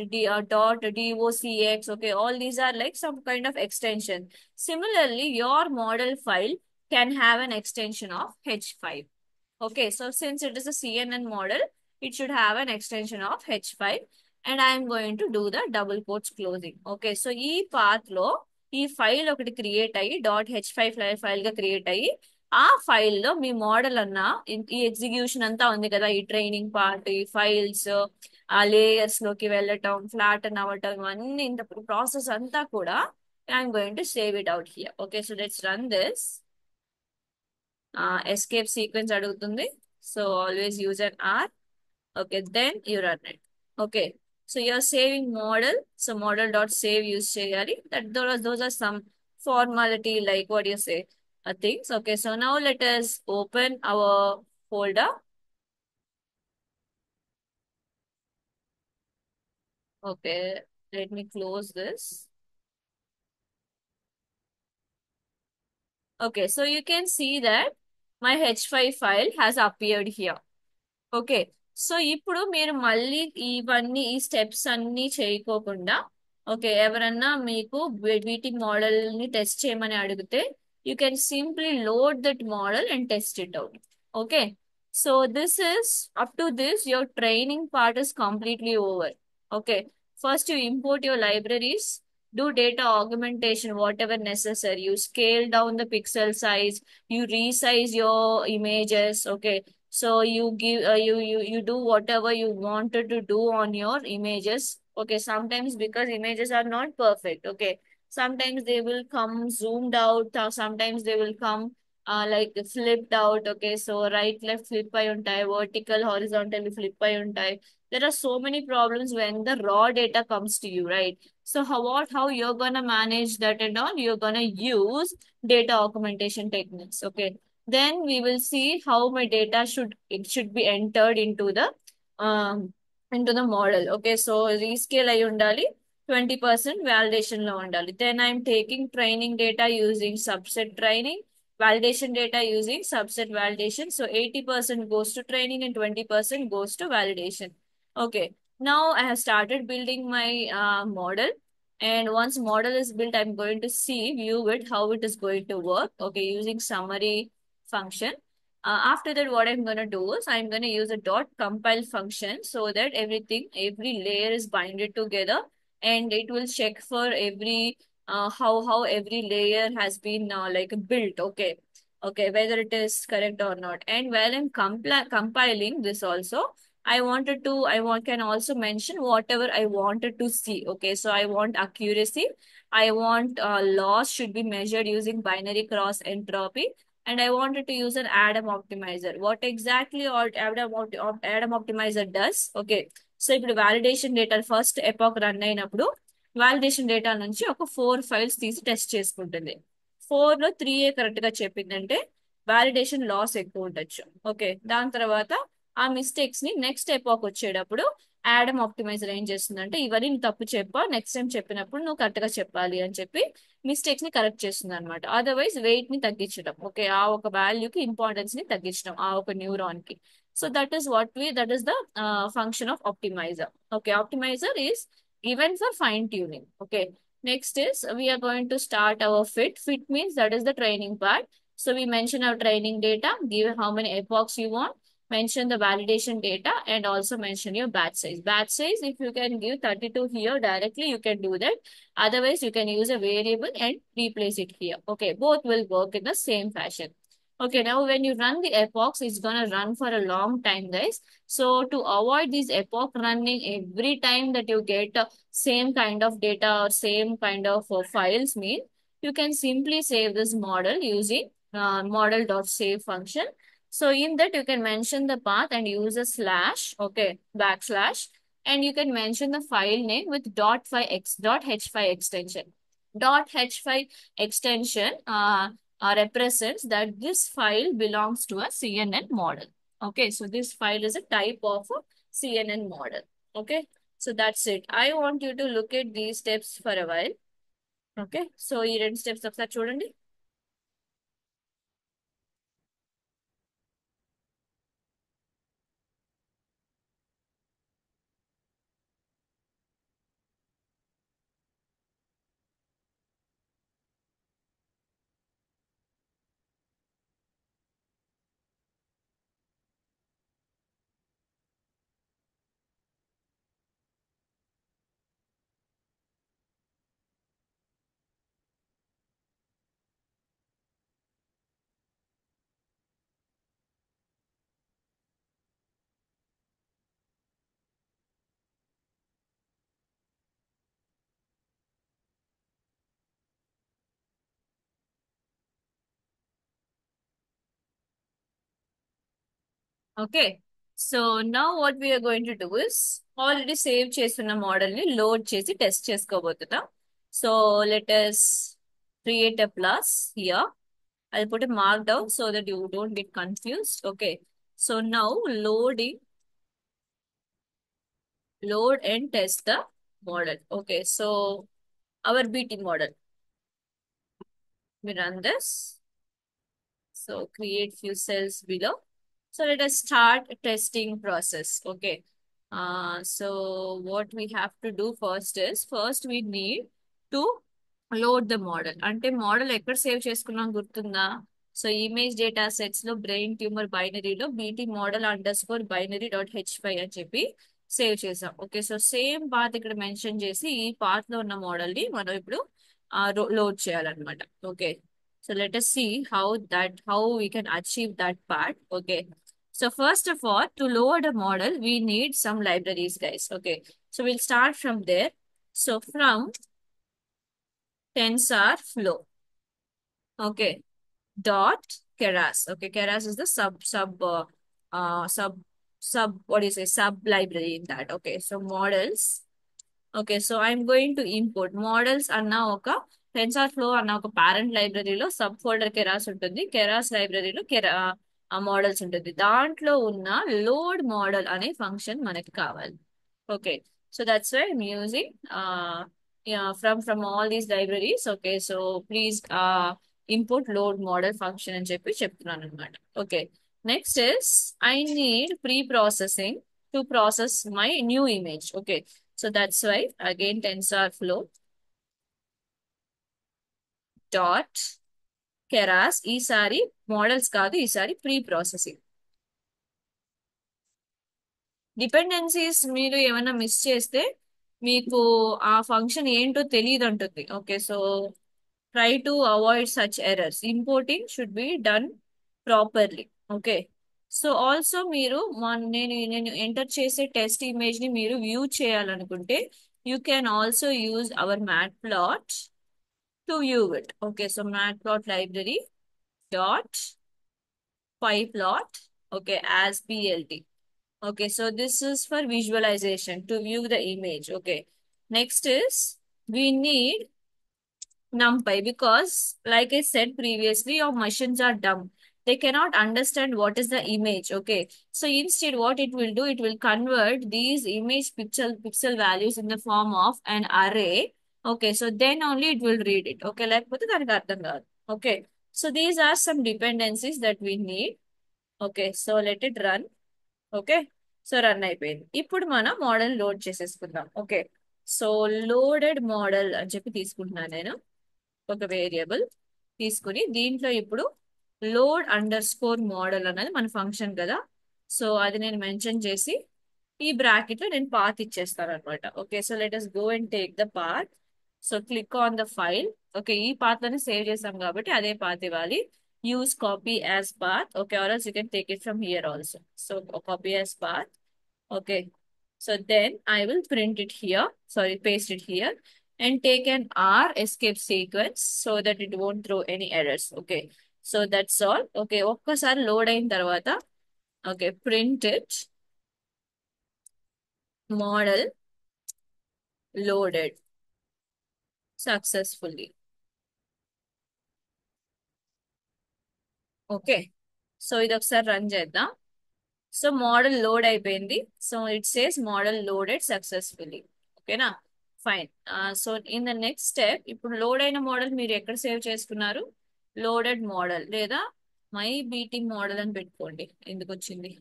docx. Okay, all these are like some kind of extension. Similarly, your model file can have an extension of h5. Okay, so since it is a CNN model, it should have an extension of h5, and I am going to do the double quotes closing. Okay, so ఈ path లో ఈ file ఒకటి create అయ్యి .h5 file గా create అయ్యి ఆ ఫైల్లో మీ model అన్న ఈ ఎగ్జిక్యూషన్ అంతా ఉంది కదా, ఈ ట్రైనింగ్ పార్ట్, ఈ ఫైల్స్, ఆ లేయర్స్ లోకి వెళ్ళటం, ఫ్లాటన్ అవ్వటం, ఇవన్నీ ఇంత ప్రాసెస్ అంతా కూడా I'm going to save it out here. Okay, so let's run this. Escape sequence అడుగుతుంది. So always use an R. Okay, then you run it. Okay, so you're saving model. So model dot save use చేయాలి. That those are some formality, like what you say, things. Okay, so now let us open our folder. Okay, let me close this. Okay, so you can see that my h5 file has appeared here. Okay, so ఇప్పుడు మీరు మళ్ళీ ఇవన్నీ ఈ steps అన్ని చేయకోకుండా, okay, ఎవరన్నా మీకు BT model ని టెస్ట్ చేయమని అడిగితే you can simply load that model and test it out. Okay, so this is up to this your training part is completely over. Okay, first you import your libraries, do data augmentation whatever necessary, you scale down the pixel size, you resize your images. Okay, so you give you do whatever you wanted to do on your images. Okay, sometimes because images are not perfect, okay, sometimes they will come zoomed out, or sometimes they will come like flipped out. Okay, so right left flip ayi untai, vertical horizontally flip ayi untai. There are so many problems when the raw data comes to you, right? So how you're gonna manage that and all? You're gonna use data augmentation techniques. Okay, then we will see how my data should be entered um into the model. Okay, so rescale ayi undali. 20% validation లో ఉండాలి. Then I'm taking training data using subset training, validation data using subset validation. So 80% goes to training and 20% goes to validation. Okay. Now I have started building my model. And once model is built, I'm going to see, view it, how it is going to work. Okay, using summary function. After that, what I'm going to do is I'm going to use a dot compile function so that every layer is binded together, and it will check for every how every layer has been like built. Okay, okay, whether it is correct or not. And while I'm compiling this also, I want can also mention whatever I wanted to see. Okay, so I want accuracy, I want loss should be measured using binary cross entropy, and I wanted to use an Adam optimizer. What exactly or Adam optimizer does? Okay, so ఇప్పుడు validation data first ఎపాక్ run అయినప్పుడు validation data నుంచి ఒక 4 files తీసి test చేసుకుంటుంది. 4 లో 3 correct గా చెప్పిందంటే validation loss ఎక్కువ ఉండొచ్చు. ఓకే, దాని తర్వాత ఆ మిస్టేక్స్ ని నెక్స్ట్ ఎపాక్ వచ్చేటప్పుడు యాడమ్ ఆప్టిమైజర్ ఏం చేస్తుందంటే, ఇవన్నీ నువ్వు తప్పు చెప్పా, నెక్స్ట్ టైం చెప్పినప్పుడు నువ్వు కరెక్ట్ గా చెప్పాలి అని చెప్పి మిస్టేక్స్ ని కరెక్ట్ చేస్తుంది అనమాట. అదర్వైజ్ వెయిట్ ని తగ్గించడం. ఓకే, ఆ ఒక వాల్యూకి ఇంపార్టెన్స్ ని తగ్గించడం ఆ ఒక న్యూరాన్ కి. So that is the function of optimizer. Okay, optimizer is given for fine tuning. Okay, next is we are going to start our fit. Fit means that is the training part. So we mention our training data, give how many epochs you want, mention the validation data, and also mention your batch size. Batch size, if you can give 32 here directly, you can do that. Otherwise, you can use a variable and replace it here. Okay, both will work in the same fashion. Okay, now when you run the epochs, it's gonna run for a long time, guys. So to avoid this epoch running every time that you get same kind of data or same kind of files, mean you can simply save this model using model.save function. So in that you can mention the path and use a slash, okay, backslash, and you can mention the file name with .h5 extension. .h5 extension represents that this file belongs to a CNN model. Okay, so this file is a type of a CNN model. Okay, so that's it. I want you to look at these steps for a while. Okay, so ఈ రెండు steps ఒకసారి చూడండి. Okay, so now what we're going to do is already save చేస్తున్న model ని load చేసి test చేసుకోబోతున్నాం. So let us create a plus here. I'll put a mark down so that you don't get confused. Okay, so now load and test the model. Okay, so our BT model, we run this. So create few cells below. So let us start testing process. Okay. So what we have to do first we need to load the model. అంటే model ఎక్కడ save చేసుకున్నాం గుర్తుందా? So image data sets లో brain tumour బైనరీలో BT model _binary.h5 అని చెప్పి save చేసాం. Okay, so same path ఇక్కడ మెన్షన్ చేసి ఈ పాత్ లో ఉన్న మోడల్ ని మనం ఇప్పుడు లోడ్ చేయాలన్నమాట. Okay, so let us see how we can achieve that part. Okay, so first of all, to load a model we need some libraries, guys. Okay, so we'll start from there. So from TensorFlow, okay, dot keras. Okay, keras is the sub what do you say, sub library in that. Okay, so models. Okay, so I'm going to import models అన్న ఒక TensorFlow అన్న ఒక parent లైబ్రరీలో subfolder Keras ఉంటుంది. Keras లైబ్రరీలో models ఉంటుంది. దాంట్లో ఉన్న లోడ్ మోడల్ అనే ఫంక్షన్ మనకి కావాలి. Okay, so that's why I'm using yeah, from all these libraries. Okay, so please input load model function అని చెప్పి చెప్తున్నాను అనమాట. Okay, next is I need pre processing to process my new image. Okay, so that's why again TensorFlow dot Keras, ఈసారి models కాదు, ఈసారి pre processing. Dependencies మీరు ఏమైనా miss చేస్తే మీకు ఆ ఫంక్షన్ ఏంటో తెలియదు అంటుంది. Okay, so try to avoid such errors. Importing should be done properly. Okay, so also మీరు నేను ఎంటర్ చేసే టెస్ట్ ఇమేజ్ ని మీరు వ్యూ చేయాలనుకుంటే you can also use our mat plot to view it. Okay, so mat plot library dot pyplot, okay, as plt. Okay, so this is for visualization to view the image. Okay, next is we need NumPy because, like I said previously, your machines are dumb. They cannot understand what is the image. Okay, so instead, what it will do, it will convert these image pixel values in the form of an array. Okay, so then only it will read it. Okay, like what is. Okay, so these are some dependencies that we need. Okay, so let it run. Okay, so run అయిపోయింది. ఇప్పుడు మనం model load చేసేసుకుందాం. Okay, so loaded model అని చెప్పి తీసుకుంటున్నాను నేను ఒక variable తీసుకుని, దీంట్లో ఇప్పుడు లోడ్ అండర్ స్కోర్ మోడల్ అనేది మన ఫంక్షన్ కదా, సో అది నేను మెన్షన్ చేసి ఈ బ్రాకెట్ లో నేను పాత్ ఇచ్చేస్తాను అనమాట. Okay, so let us go and take the path. So click on the file. Okay, ఈ పాత్ లోనే సేవ్ చేసాం కాబట్టి అదే పాత్ ఇవ్వాలి. Use copy as path. Okay, or else you can take it from here also. So copy as path. Okay, so then I will print it here, sorry, paste it here, and take an R escape sequence so that it won't throw any errors. Okay, so that's all. Okay, ఒక్కసారి లోడ్ అయిన తర్వాత okay print it model loaded successfully. Okay, so ఇది ఒకసారి run చేద్దాం. So model load అయిపోయింది. So it says model loaded successfully. ఓకేనా, fine. So in the next step, ఇప్పుడు లోడ్ అయిన మోడల్ మీరు ఎక్కడ సేవ్ చేసుకున్నారు? లోడెడ్ మోడల్ లేదా మై బీటీ మోడల్ అని పెట్టుకోండి. ఎందుకు వచ్చింది?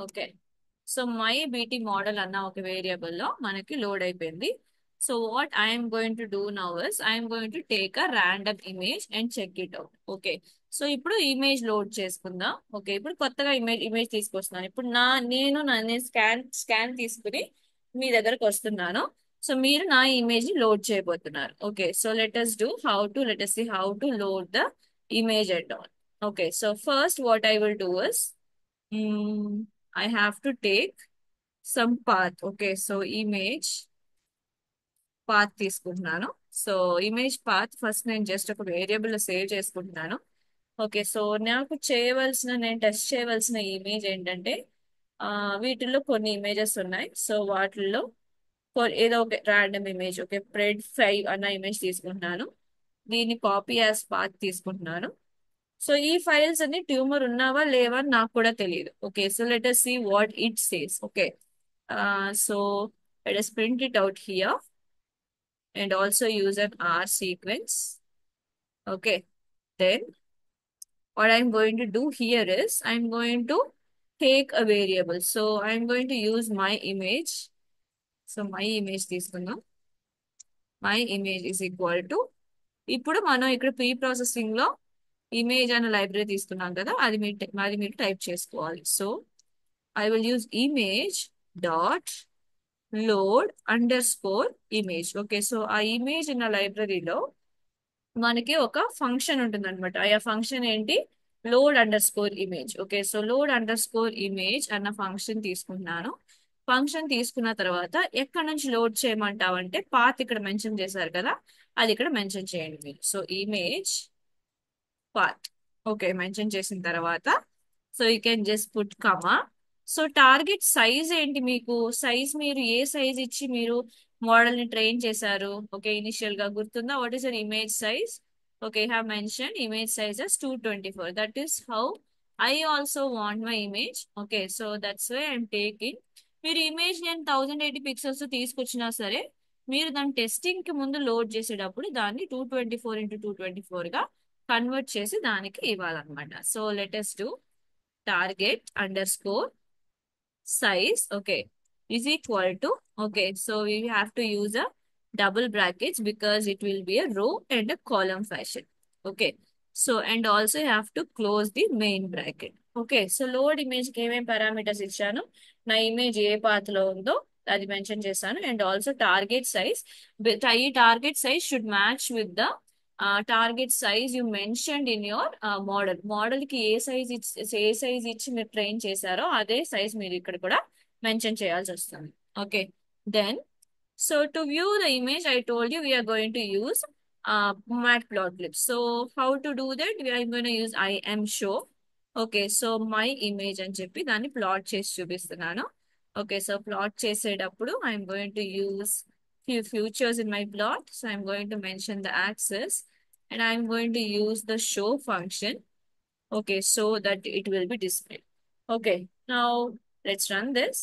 Okay, so my BT model అన్న ఒక వేరియబుల్ లో మనకి లోడ్ అయిపోయింది. So what I'm going to do now is I'm going to take a random image and check it out. Okay, so ఇప్పుడు ఇమేజ్ లోడ్ చేసుకుందాం. ఓకే, ఇప్పుడు కొత్తగా image తీసుకొస్తున్నాను. ఇప్పుడు నేను స్కాన్ తీసుకుని మీ దగ్గరకు వస్తున్నాను. సో మీరు నా ఇమేజ్ ని లోడ్ చేయబోతున్నారు. Okay, so let us see how to load the image at all. Okay, so first what I will do is I have to take some path. Okay, so image path తీసుకుంటున్నాను. So image path first నేను just ఒక variable లో save చేసుకుంటున్నాను. Okay, so నాకు నేను test చేయవలసిన image ఏంటంటే వీటిల్లో కొన్ని ఇమేజెస్ ఉన్నాయి. సో వాటిల్లో ఏదో ఒక ర్యాండమ్ ఇమేజ్. ఓకే, ప్రెడ్ 5 అన్న ఇమేజ్ తీసుకుంటున్నాను. దీన్ని కాపీ యాజ్ పాత్ తీసుకుంటున్నాను. సో ఈ ఫైల్స్ అన్ని ట్యూమర్ ఉన్నావా లేవా అని నాకు కూడా తెలియదు. Okay, so let us see what it says. Okay, so let us print it out here and also use an R sequence. Okay, then what I'm going to do here is I'm going to take a variable. So I'm going to use my image. So my image తీసుకుందాం. My image is equal to, ఇప్పుడు మనం ఇక్కడ pre processing లో image అనే library తీసుకున్నాం కదా, అది మీరు టైప్ చేసుకోవాలి. So I will use image dot load under score image. Okay, so ఆ ఇమేజ్ ఉన్న లైబ్రరీలో మనకి ఒక ఫంక్షన్ ఉంటుంది అనమాట. ఆ ఫంక్షన్ ఏంటి? Load under score image. Okay, so load under score image అన్న ఫంక్షన్ తీసుకుంటున్నాను. ఫంక్షన్ తీసుకున్న తర్వాత ఎక్కడి నుంచి లోడ్ చేయమంటావంటే పాత్ ఇక్కడ మెన్షన్ చేశారు కదా, అది ఇక్కడ మెన్షన్ చేయండి మీరు. So image path. Okay, mention చేసిన తర్వాత so you can just put comma. So target size ఏంటి? మీకు సైజ్ మీరు ఏ సైజ్ ఇచ్చి మీరు మోడల్ ని ట్రైన్ చేశారు? ఓకే, ఇనిషియల్ గా గుర్తుందా? What is your image size? Okay, have mention image size as 224. That is how I also want my image. Okay, so that's why I'm taking మీరు image నేను 1080 pixels తీసుకొచ్చినా సరే, మీరు దాని టెస్టింగ్ కి ముందు లోడ్ చేసేటప్పుడు దాన్ని 224x224 గా కన్వర్ట్ చేసి దానికి ఇవ్వాలన్నమాట. So latest to target underscore size, okay, is equal to, okay, so we have to use a double brackets because it will be a row and a column fashion. Okay, so and also you have to close the main bracket. Okay, so load image కి ఏమేం parameters ఇచ్చాను, నా image ఏ path లో ఉందో అది mention చేశాను. And also target size, ఈ target size should match with the target size you mentioned in your model. Model కి ఏ సైజ్ ఇచ్చి మీరు ట్రైన్ చేశారో అదే సైజ్ మీరు ఇక్కడ కూడా మెన్షన్ చేయాల్సి వస్తుంది. Okay, then so to view the image, I told you we are going to use matplotlib. So how to do that? We are going to use im show. Okay, so my image అని చెప్పి దాన్ని plot చేసి చూపిస్తున్నాను. Okay, so plot చేసేటప్పుడు I'm going to use few features in my plot. So I'm going to mention the axis and I'm going to use the show function. Okay, so that it will be displayed. Okay, now let's run this.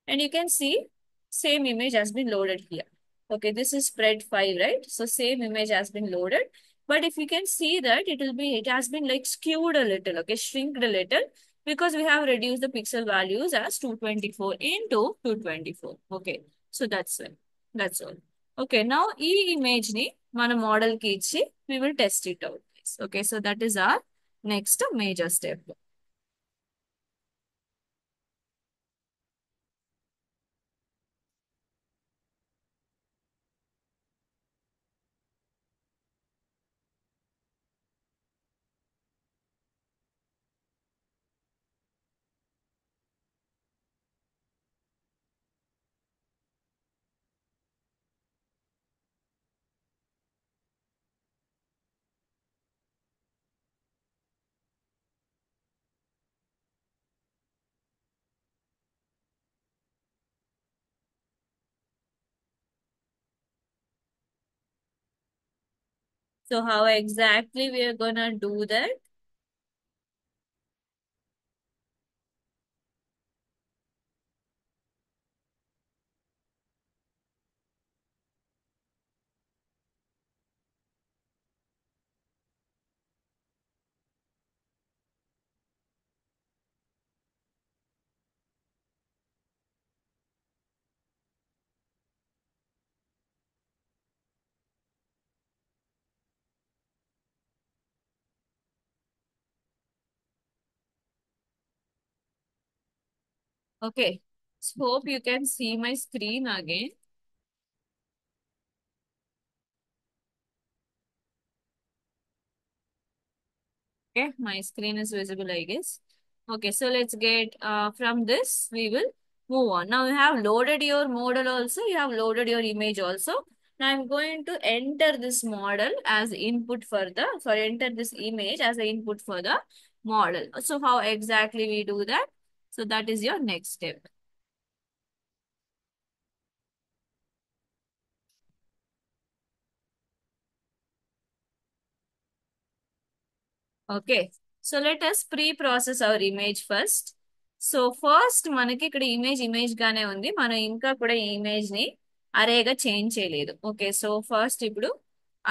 And you can see same image has been loaded here. Okay, this is spread 5, right? So same image has been loaded. But if you can see that it has been like skewed a little, okay, shrinked a little because we have reduced the pixel values as 224 into 224. Okay, so that's it. That's all. Okay, now e image ni mana model ki ichi we will test it out. Okay, so that is our next major step. So how exactly we are gonna do that? Okay, so hope you can see my screen again. Okay, my screen is visible, I guess. Okay, so let's get from this, we will move on. Now you have loaded your model also, you have loaded your image also. Now I'm going to enter this model as input for the, sorry, enter this image as the input for the model. So how exactly we do that? So that is your next step. Okay, so let us pre-process hour image first. So first మనకి ఇక్కడ image గానే ఉంది, మనం ఇంకా కూడా ఈ image ని అరేగా change చేయలేదు. ఓకే, సో ఫస్ట్ ఇప్పుడు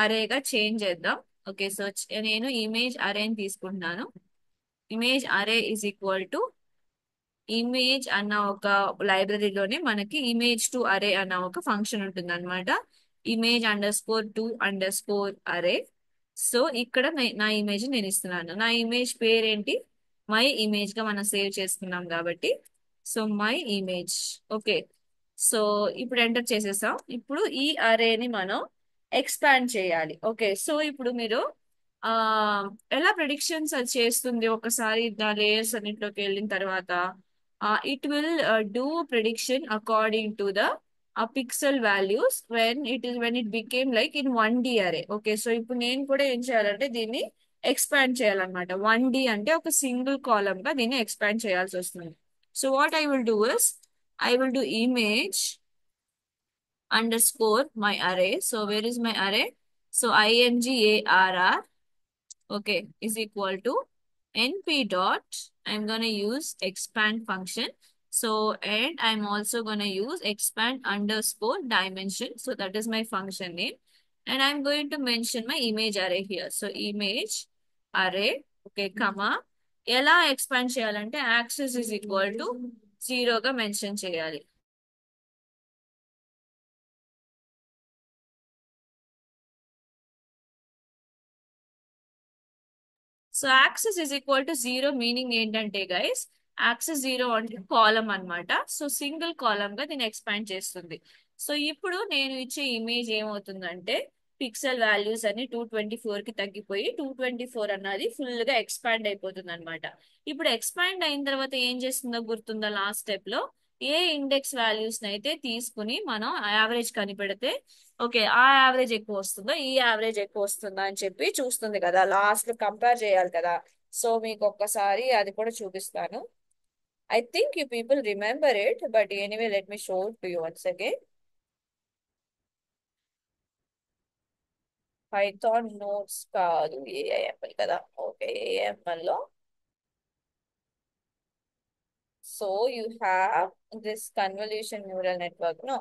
అరేగా చేంజ్ చేద్దాం. ఓకే, సో నేను ఇమేజ్ అరేని తీసుకుంటున్నాను. ఇమేజ్ అరే ఈజ్ ఈక్వల్ టు ఇమేజ్ అన్న ఒక లైబ్రరీలోనే మనకి ఇమేజ్ టు అరే అన్న ఒక ఫంక్షన్ ఉంటుంది అనమాట. Image under score to under score అరే. సో ఇక్కడ నా ఇమేజ్ నేను ఇస్తున్నాను. నా ఇమేజ్ పేరేంటి, మై ఇమేజ్ గా మనం సేవ్ చేసుకున్నాం కాబట్టి so my image. Okay, so ఇప్పుడు ఎంటర్ చేసేసాం. ఇప్పుడు ఈ అరేని మనం ఎక్స్పాండ్ చేయాలి. ఓకే, సో ఇప్పుడు మీరు ఆ ఎలా ప్రిడిక్షన్స్ అది చేస్తుంది, ఒకసారి దా లేయర్స్ అన్నింటిలోకి వెళ్ళిన తర్వాత it will do prediction according to the pixel values when it became like in 1D array. Okay, so ఇప్పుడు నేను కూడా ఏం చేయాలంటే దీన్ని ఎక్స్పాండ్ చేయాలన్నమాట. 1D అంటే ఒక సింగిల్ కాలమ్ గా దీన్ని ఎక్స్పాండ్ చేయాల్సి వస్తుంది. So what I will do is I will do image underscore my array. So where is my array? So INGARR, okay, is equal to np dot, I'm gonna use expand function. So, and I'm also gonna use expand underscore dimension. So that is my function name. And I'm going to mention my image array here. So image array, okay, comma. ఎలా expand చేయాలంటే axis is equal to జీరోగా mention చేయాలి. So axis is equal to zero meaning ఏంటంటే guys, axis zero అంటే column అన్నమాట. So single కాలం గా దీన్ని expand చేస్తుంది. సో ఇప్పుడు నేను ఇచ్చే ఇమేజ్ ఏమవుతుందంటే పిక్సెల్ వాల్యూస్ అన్ని 224 కి తగ్గిపోయి 224 అన్నది ఫుల్ గా ఎక్స్పాండ్ అయిపోతుంది అనమాట. ఇప్పుడు ఎక్స్పాండ్ అయిన తర్వాత ఏం చేస్తుందో గుర్తుందా, లాస్ట్ స్టెప్ లో ఏ ఇండెక్స్ వాల్యూస్ అయితే తీసుకుని మనం యావరేజ్ కనిపెడితే ఓకే ఆ యావరేజ్ ఎక్కువ వస్తుందో ఈ యావరేజ్ ఎక్కువ వస్తుందా అని చెప్పి చూస్తుంది కదా, లాస్ట్ లో కంపేర్ చేయాలి కదా. సో మీకు ఒక్కసారి అది కూడా చూపిస్తాను. I think you people remember it, but anyway let me show to you once again. Python notes కాదు, ఏఐఎంఎల్ కదా. ఓకే, ఏఐఎంఎల్ లో so you have this convolution neural network no.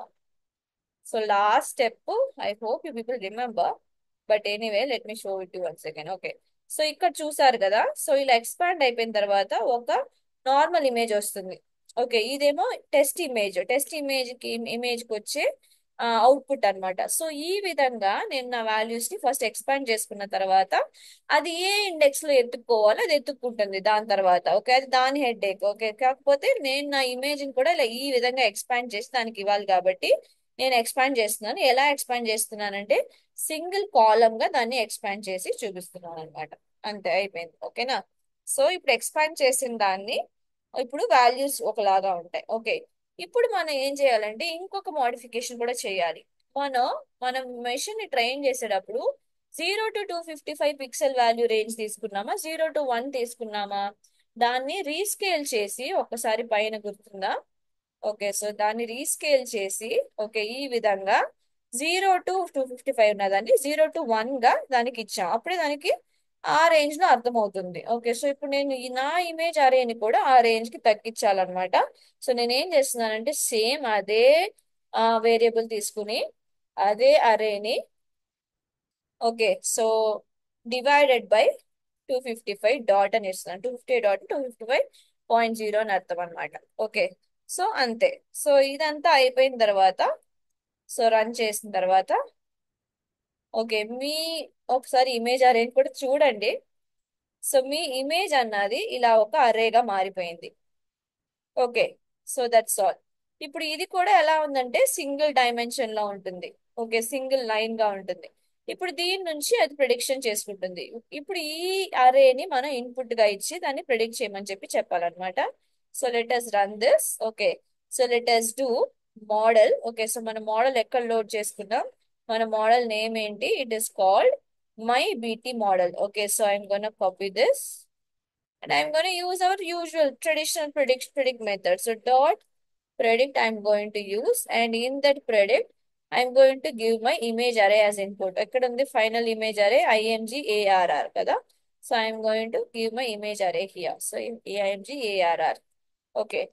So last step I hope you people remember, but anyway let me show it once again. Okay, so ఇక్కడ చూసారు కదా, so ఇలా expand అయిపోయిన తర్వాత ఒక normal image వస్తుంది. Okay, ఇదేమో test image కి వచ్చే అవుట్పుట్ అన్నమాట. సో ఈ విధంగా నేను నా వాల్యూస్ ని ఫస్ట్ ఎక్స్పాండ్ చేసుకున్న తర్వాత అది ఏ ఇండెక్స్ లో ఎత్తుక్కోవాలో అది ఎత్తుక్కుంటుంది దాని తర్వాత. ఓకే, అది దాని హెడ్ ఏక్. ఓకే, కాకపోతే నేను నా ఇమేజ్ ని కూడా ఇలా ఈ విధంగా ఎక్స్పాండ్ చేసి దానికి ఇవ్వాలి కాబట్టి నేను ఎక్స్పాండ్ చేస్తున్నాను. ఎలా ఎక్స్పాండ్ చేస్తున్నానంటే సింగిల్ కాలమ్ గా దాన్ని ఎక్స్పాండ్ చేసి చూపిస్తున్నాను అనమాట. అంతే, అయిపోయింది. ఓకేనా. సో ఇప్పుడు ఎక్స్పాండ్ చేసిన దాన్ని ఇప్పుడు వాల్యూస్ ఒకలాగా ఉంటాయి. ఓకే, ఇప్పుడు మనం ఏం చేయాలంటే ఇంకొక మోడిఫికేషన్ కూడా చేయాలి. మనం మనం మెషిన్ ని ట్రైన్ చేసేటప్పుడు 0 to 255 పిక్సెల్ వాల్యూ రేంజ్ తీసుకున్నామా, 0 to 1 తీసుకున్నామా, దాన్ని రీస్కేల్ చేసి ఒక్కసారి పైన గుర్తుందా. ఓకే, సో దాన్ని రీస్కేల్ చేసి ఓకే ఈ విధంగా 0 to 255 ఉన్నదాన్ని 0 to 1 గా దానికి ఇచ్చాం. అప్పుడే దానికి ఆ రేంజ్ లో అర్థమవుతుంది. ఓకే, సో ఇప్పుడు నేను నా ఇమేజ్ అరేని కూడా ఆ రేంజ్ కి తగ్గించాలన్నమాట. సో నేను ఏం చేస్తున్నానంటే సేమ్ అదే వేరియబుల్ తీసుకుని అదే అరేని okay so divided by 255 dot అని ఇస్తున్నాను. 250 డాట్ 255.0 అని అర్థం అనమాట. ఓకే, సో అంతే. సో ఇదంతా అయిపోయిన తర్వాత సో రన్ చేసిన తర్వాత ఓకే ఒకసారి ఇమేజ్ అరే కూడా చూడండి. సో మీ ఇమేజ్ అన్నది ఇలా ఒక అరేగా మారిపోయింది. Okay, so that's all. ఇప్పుడు ఇది కూడా ఎలా ఉందంటే సింగిల్ డైమెన్షన్ లో ఉంటుంది. ఓకే, సింగిల్ లైన్ గా ఉంటుంది. ఇప్పుడు దీని నుంచి అది ప్రిడిక్షన్ చేసుకుంటుంది. ఇప్పుడు ఈ అరేని మనం ఇన్పుట్ గా ఇచ్చి దాన్ని ప్రిడిక్ట్ చేయమని చెప్పాలన్నమాట. So let us run this. Okay, so let us do model. Okay, so మన మోడల్ ఎక్కడ లోడ్ చేసుకున్నాం, మన మోడల్ నేమ్ ఏంటి, it is called my BT model. Okay, so I'm gonna copy this and I'm going to use our usual traditional predict method. So dot predict I'm going to use, and in that predict I'm going to give my image array as input. Ikkada undi final image array imgarr kada. So I'm going to give my image array here. So imgarr. Okay.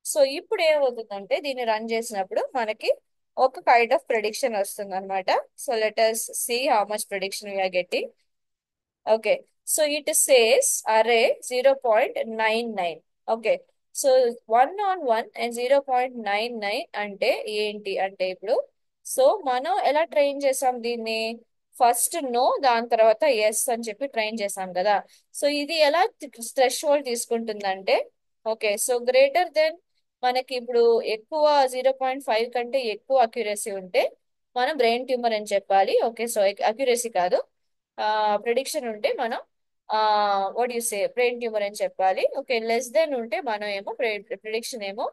So ఇప్పుడు ఏమవుతుందంటే దీన్ని run చేసినప్పుడు మనకి ఒక kind of prediction వస్తుంది అనమాట. So let us see how much prediction we are getting. Okay, so it says array 0.99. Okay, so 1 on 1 and 0.99 అంటే ఏంటి అంటే ఇప్పుడు సో మనం ఎలా ట్రైన్ చేసాం దీన్ని, ఫస్ట్ నో దాని తర్వాత ఎస్ అని చెప్పి ట్రైన్ చేసాం కదా. సో ఇది ఎలా థ్రెష్ హోల్డ్ తీసుకుంటుందంటే ఓకే సో గ్రేటర్ దెన్ మనకి ఇప్పుడు ఎక్కువ 0.5 కంటే ఎక్కువ అక్యురసీ ఉంటే మనం బ్రెయిన్ ట్యూమర్ అని చెప్పాలి. ఓకే, సో అక్యురసీ కాదు, ప్రిడిక్షన్ ఉంటే మనం what you say brain tumour అని చెప్పాలి. ఓకే, లెస్ దెన్ ఉంటే మనం ఏమో ప్రిడిక్షన్ ఏమో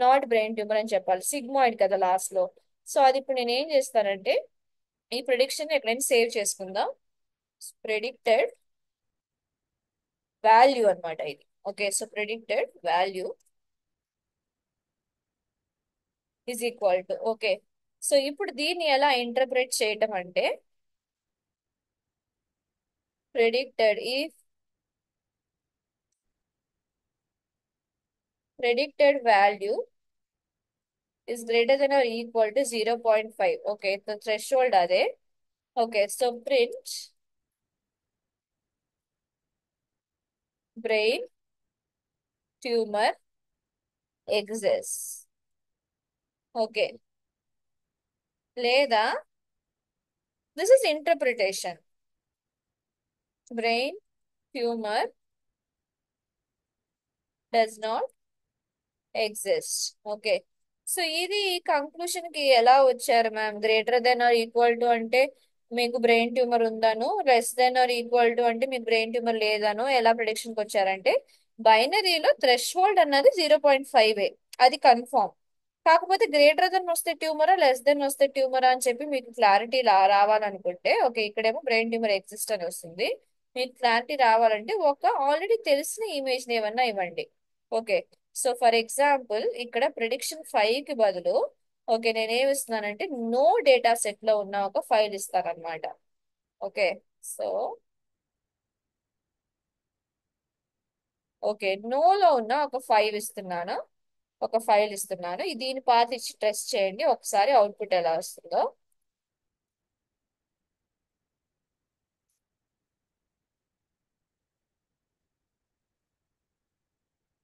నాట్ బ్రెయిన్ ట్యూమర్ అని చెప్పాలి. సిగ్మాయిడ్ కదా లాస్ట్ లో. సో అది ఇప్పుడు నేను ఏం చేస్తానంటే ఈ ప్రిడిక్షన్ ఎక్కడైనా సేవ్ చేసుకుందాం. ప్రిడిక్టెడ్ వాల్యూ అన్నమాట ఇది. Okay, so predicted value is equal to okay. So ఇప్పుడు దీన్ని ఎలా ఇంటర్ప్రెట్ చేయటం అంటే predicted if predicted value is greater than or equal to 0.5. Okay, the threshold అదే. Okay, so print brain tumor exists. Okay, లేదా this is interpretation. Brain tumor does not exist. Okay, so ఇది conclusion కి ఎలా వచ్చారు ma'am? Greater than or equal to అంటే మీకు brain tumor ఉందాను, less than or equal to అంటే మీకు బ్రెయిన్ ట్యూమర్ లేదాను ఎలా ప్రిడిక్షన్ కి వచ్చారంటే బైనరీలో థ్రెష్ హోల్డ్ అన్నది 0.5, అది కన్ఫర్మ్. కాకపోతే గ్రేటర్ దెన్ వస్తే ట్యూమరా లెస్ దెన్ వస్తే ట్యూమరా అని చెప్పి మీకు క్లారిటీ రావాలనుకుంటే, ఓకే ఇక్కడేమో బ్రెయిన్ ట్యూమర్ ఎగ్జిస్ట్ అని వస్తుంది. మీకు క్లారిటీ రావాలంటే ఒక ఆల్రెడీ తెలిసిన ఇమేజ్ ఏమన్నా ఇవ్వండి. ఓకే, సో ఫర్ ఎగ్జాంపుల్ ఇక్కడ ప్రిడిక్షన్ 5 కి బదులు ఓకే నేను ఏమి ఇస్తున్నానంటే నో డేటా సెట్ లో ఉన్న ఒక ఫైల్ ఇస్తాను అనమాట. ఓకే, సో ఓకే నోలో ఉన్న ఒక ఫైల్ ఇస్తున్నాను. దీని పాత ఇచ్చి టెస్ట్ చేయండి ఒకసారి అవుట్పుట్ ఎలా వస్తుందో.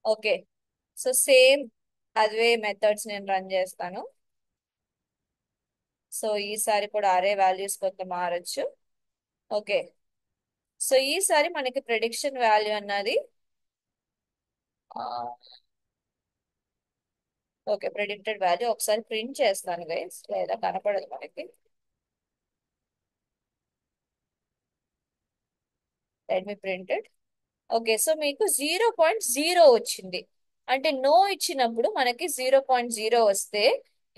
ఓకే, సో సేమ్ అదే మెథడ్స్ నేను రన్ చేస్తాను. సో ఈసారి కూడా అరే వాల్యూస్ కొంత మారచ్చు. ఓకే, సో ఈసారి మనకి ప్రిడిక్షన్ వాల్యూ అన్నది ఓకే ప్రిడిక్టెడ్ వాల్యూ ఒకసారి ప్రింట్ చేస్తాను గైస్, లేదా కనపడదు మనకి. Let me printed. Okay, so మీకు 0.0 వచ్చింది. అంటే నో ఇచ్చినప్పుడు మనకి 0.0 వస్తే,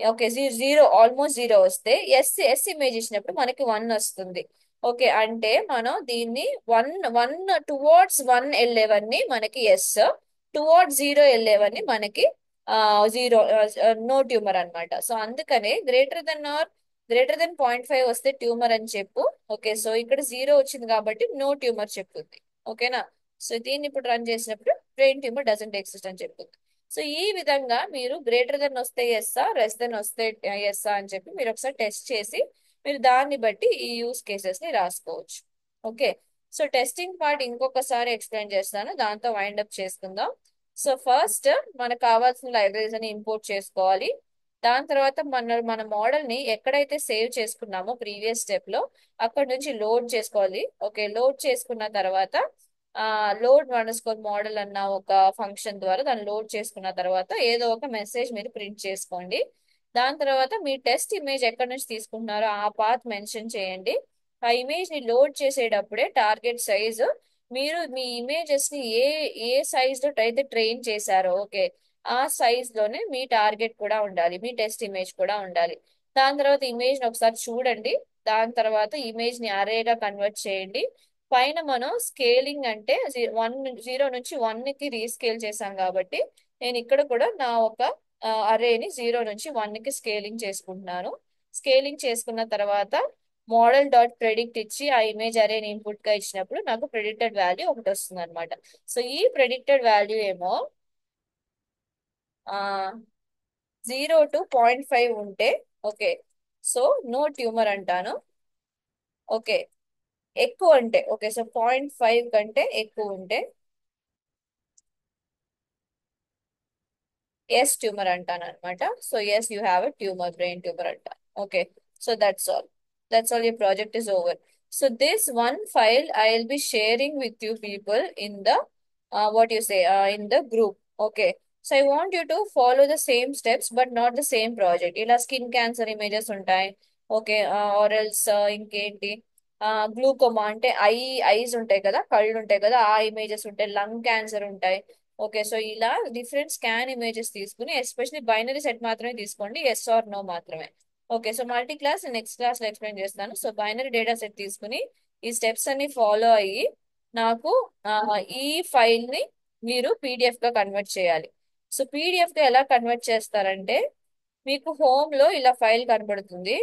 ఓకే జీరో ఆల్మోస్ట్ జీరో వస్తే, ఎస్ ఎస్ ఇమేజ్ ఇచ్చినప్పుడు మనకి 1 వస్తుంది. ఓకే, అంటే మనం దీన్ని వన్ వన్ టువర్డ్స్ 1 వెళ్ళేవన్నీ మనకి ఎస్, టువర్డ్స్ 0 వెళ్ళేవన్నీ మనకి జీరో, నో ట్యూమర్ అన్నమాట. సో అందుకనే గ్రేటర్ దెన్ 0.5 వస్తే ట్యూమర్ అని చెప్పు. ఓకే, సో ఇక్కడ 0 వచ్చింది కాబట్టి నో ట్యూమర్ చెప్తుంది. ఓకేనా? సో దీన్ని ఇప్పుడు రన్ చేసినప్పుడు బ్రెయిన్ ట్యూమర్ డజంట్ ఎగ్జిస్ట్ అని చెప్తుంది. సో ఈ విధంగా మీరు గ్రేటర్ దెన్ వస్తే ఎస్సా, లెస్ దెన్ వస్తే ఎస్సా అని చెప్పి మీరు ఒకసారి టెస్ట్ చేసి మీరు దాన్ని బట్టి ఈ యూస్ కేసెస్ ని రాసుకోవచ్చు. ఓకే, సో టెస్టింగ్ పార్ట్ ఇంకొకసారి ఎక్స్ప్లెయిన్ చేస్తాను, దాంతో వైండ్ అప్ చేసుకుందాం. సో ఫస్ట్ మనకు కావాల్సిన లైబ్రరీస్ అని ఇంపోర్ట్ చేసుకోవాలి. దాని తర్వాత మన మోడల్ ని ఎక్కడైతే సేవ్ చేసుకున్నామో ప్రీవియస్ స్టెప్ లో అక్కడ నుంచి లోడ్ చేసుకోవాలి. ఓకే, లోడ్ చేసుకున్న తర్వాత లోడ్ అండర్స్కోర్ మోడల్ అన్న ఒక ఫంక్షన్ ద్వారా దాన్ని లోడ్ చేసుకున్న తర్వాత ఏదో ఒక మెసేజ్ మీరు ప్రింట్ చేసుకోండి. దాని తర్వాత మీ టెస్ట్ ఇమేజ్ ఎక్కడి నుంచి తీసుకుంటున్నారో ఆ పాత్ మెన్షన్ చేయండి. ఆ ఇమేజ్ ని లోడ్ చేసేటప్పుడే టార్గెట్ సైజు మీరు మీ ఇమేజెస్ ని ఏ ఏ సైజ్ లో అయితే ట్రైన్ చేశారో ఓకే ఆ సైజ్ లోనే మీ టార్గెట్ కూడా ఉండాలి, మీ టెస్ట్ ఇమేజ్ కూడా ఉండాలి. దాని తర్వాత ఇమేజ్ ని ఒకసారి చూడండి. దాని తర్వాత ఇమేజ్ ని అరేగా కన్వర్ట్ చేయండి. పైన మనం స్కేలింగ్ అంటే 0 నుంచి 1 కి రీస్కేల్ చేశాం కాబట్టి నేను ఇక్కడ కూడా నా ఒక అరేని 0 నుంచి 1 కి స్కేలింగ్ చేసుకుంటున్నాను. స్కేలింగ్ చేసుకున్న తర్వాత మోడల్ డాట్ ప్రెడిక్ట్ ఇచ్చి ఆ ఇమేజ్ అరేని ఇన్పుట్ గా ఇచ్చినప్పుడు నాకు ప్రెడిక్టెడ్ వాల్యూ ఒకటి వస్తుంది అనమాట. సో ఈ ప్రెడిక్టెడ్ వాల్యూ ఏమో 0 to 0.5 ఉంటే ఓకే సో నో ట్యూమర్ అంటాను. ఓకే, ఎక్కువ అంటే ఓకే సో 0.5 కంటే ఎక్కువ ఉంటే ఎస్ ట్యూమర్ అంటాను అనమాట. So yes you have a tumor, brain tumor అంటాను. Okay, so that's all your project is over. So this one file I will be sharing with you people in the what you say in the group. Okay, so I want you to follow the same steps but not the same project. ఇలా skin cancer images ఉంటాయి. Okay, or else ఇంకేంటి glaucoma అంటే ice ఉంటాయి కదా, కళ్ళు ఉంటాయి కదా, ఆ ఇమేజెస్ ఉంటాయి. లంగ్ క్యాన్సర్ ఉంటాయి. ఓకే, సో ఇలా డిఫరెంట్ స్కాన్ ఇమేజెస్ తీసుకుని ఎస్పెషల్లీ బైనరీ సెట్ మాత్రమే తీసుకోండి, ఎస్ ఆర్ నో మాత్రమే. Okay, so multi class next class లో ఎక్స్ప్లెయిన్ చేస్తాను. సో బైనరీ డేటా సెట్ తీసుకుని ఈ స్టెప్స్ అన్ని ఫాలో అయ్యి నాకు ఆ, ఈ ఫైల్ ని మీరు పీడిఎఫ్ గా కన్వర్ట్ చేయాలి. సో పీడిఎఫ్ గా ఎలా కన్వర్ట్ చేస్తారంటే మీకు హోమ్ లో ఇలా ఫైల్ కనబడుతుంది.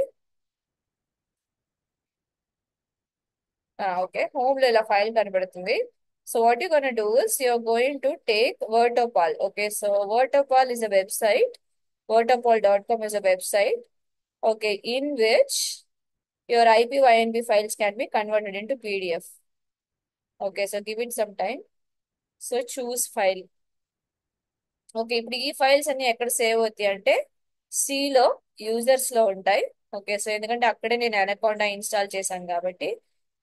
ఓకే, హోమ్ లో ఇలా ఫైల్ కనబడుతుంది. So what you're gonna do is you're going to take Vertopal. Okay, so Vertopal is a website. Vertopal.com is a website. Okay, in which your IPYNB files can be converted into PDF. Okay, so give it some time. So choose file. Okay, ఇప్పుడు ఈ files అన్ని ఎక్కడ save అవుతాయి అంటే సిలో users లో ఉంటాయి. Okay, so ఎందుకంటే అక్కడే నేను అనకొండా ఇన్స్టాల్ చేశాను కాబట్టి.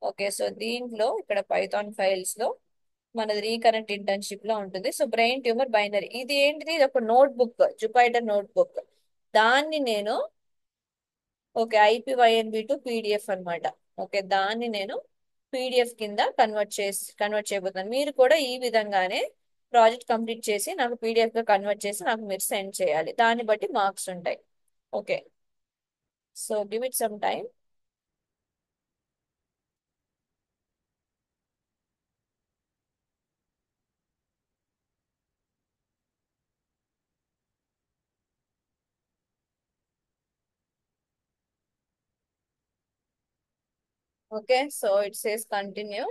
ఓకే, సో దీంట్లో ఇక్కడ పైథాన్ ఫైల్స్ లో మనది రీకనెక్ట్ ఇంటర్న్షిప్ లో ఉంటుంది. సో బ్రెయిన్ ట్యూమర్ బైనరీ ఇది ఏంటిది, ఇది ఒక note book, Jupyter note book. దాన్ని నేను ఓకే ఐపీవైఎన్బి టు పీడిఎఫ్ అనమాట. ఓకే, దాన్ని నేను పీడిఎఫ్ కింద కన్వర్ట్ చేయబోతున్నాను. మీరు కూడా ఈ విధంగానే ప్రాజెక్ట్ కంప్లీట్ చేసి నాకు పీడిఎఫ్ గా కన్వర్ట్ చేసి నాకు మీరు సెండ్ చేయాలి. దాన్ని బట్టి మార్క్స్ ఉంటాయి. Okay, so give it some time. Okay, so it says continue.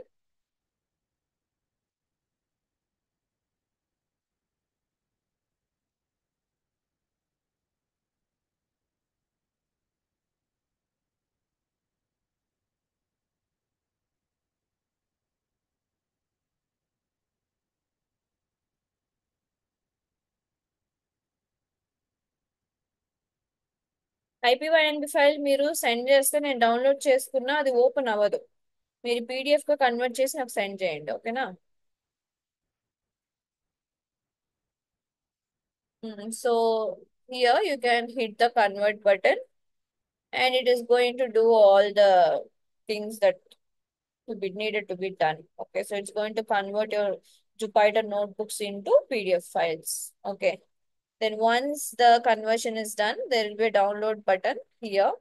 IPYNB file మీరు సెండ్ చేస్తే నేను డౌన్లోడ్ చేసుకున్నా అది ఓపెన్ అవ్వదు. మీరు పీడిఎఫ్ గా కన్వర్ట్ చేసి నాకు సెండ్ చేయండి. ఓకేనా? So here you can hit the convert button and it is going to do all the things that to be needed to be done. Okay, so it's going to convert your Jupyter notebooks into PDF files. Okay, then once the conversion is done, there will be a download button here.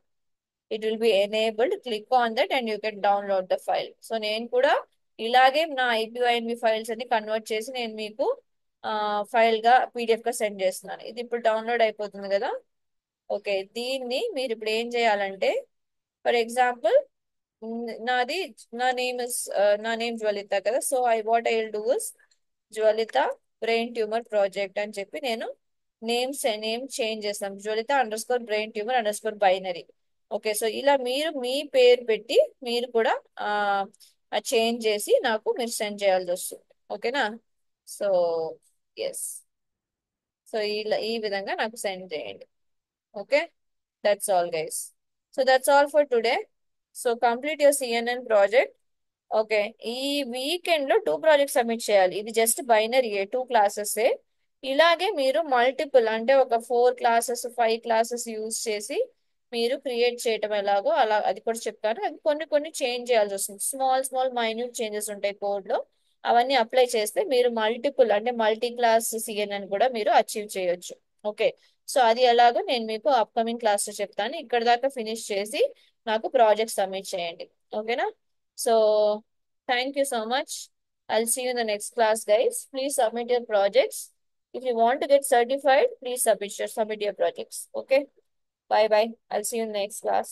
It will be enabled. Click on that and you can download the file. So నేను కూడా ఇలాగే నా ఐపీఐఎన్బి files అన్ని convert చేసి నేను మీకు file గా PDF గా సెండ్ చేస్తున్నాను. ఇది ఇప్పుడు డౌన్లోడ్ అయిపోతుంది కదా. ఓకే, దీన్ని మీరు ఇప్పుడు ఏం చేయాలంటే ఫర్ ఎగ్జాంపుల్ నాది నా నేమ్ జ్వలిత కదా. So what I will do is Jwalitha brain tumour project అని చెప్పి నేను నేమ్ చేంజ్ చేస్తాం. జ్వలిత _brain_tumor_binary. ఓకే, సో ఇలా మీరు మీ పేరు పెట్టి మీరు కూడా ఆ చేంజ్ చేసి నాకు మీరు సెండ్ చేయాల్సి వస్తుంది. ఓకేనా? సో ఎస్, సో ఇలా ఈ విధంగా నాకు సెండ్ చేయండి. Okay, that's all guys. So that's all for today. So complete your CNN project. Okay, ఈ వీకెండ్ లో 2 ప్రాజెక్ట్ సబ్మిట్ చేయాలి. ఇది జస్ట్ బైనరీ 2 క్లాసెస్. ఇలాగే మీరు మల్టిపుల్ అంటే ఒక 4 క్లాసెస్ 5 క్లాసెస్ యూజ్ చేసి మీరు క్రియేట్ చేయటం ఎలాగో అలా అది కూడా చెప్తాను. అది కొన్ని కొన్ని చేంజ్ చేయాల్సి వస్తుంది. స్మాల్ స్మాల్ మైన్యూట్ చేంజెస్ ఉంటాయి కోడ్ లో. అవన్నీ అప్లై చేస్తే మీరు మల్టిపుల్ అంటే మల్టీ క్లాస్ సిఎన్ఎన్ కూడా మీరు అచీవ్ చేయొచ్చు. ఓకే, సో అది ఎలాగో నేను మీకు అప్కమింగ్ క్లాస్ లో చెప్తాను. ఇక్కడ దాకా ఫినిష్ చేసి నాకు ప్రాజెక్ట్ సబ్మిట్ చేయండి. ఓకేనా? So thank you so much. I'll see you in the next class, guys. Please submit your projects. If you want to get certified, please submit your projects. Okay. Bye bye. I'll see you in the next class.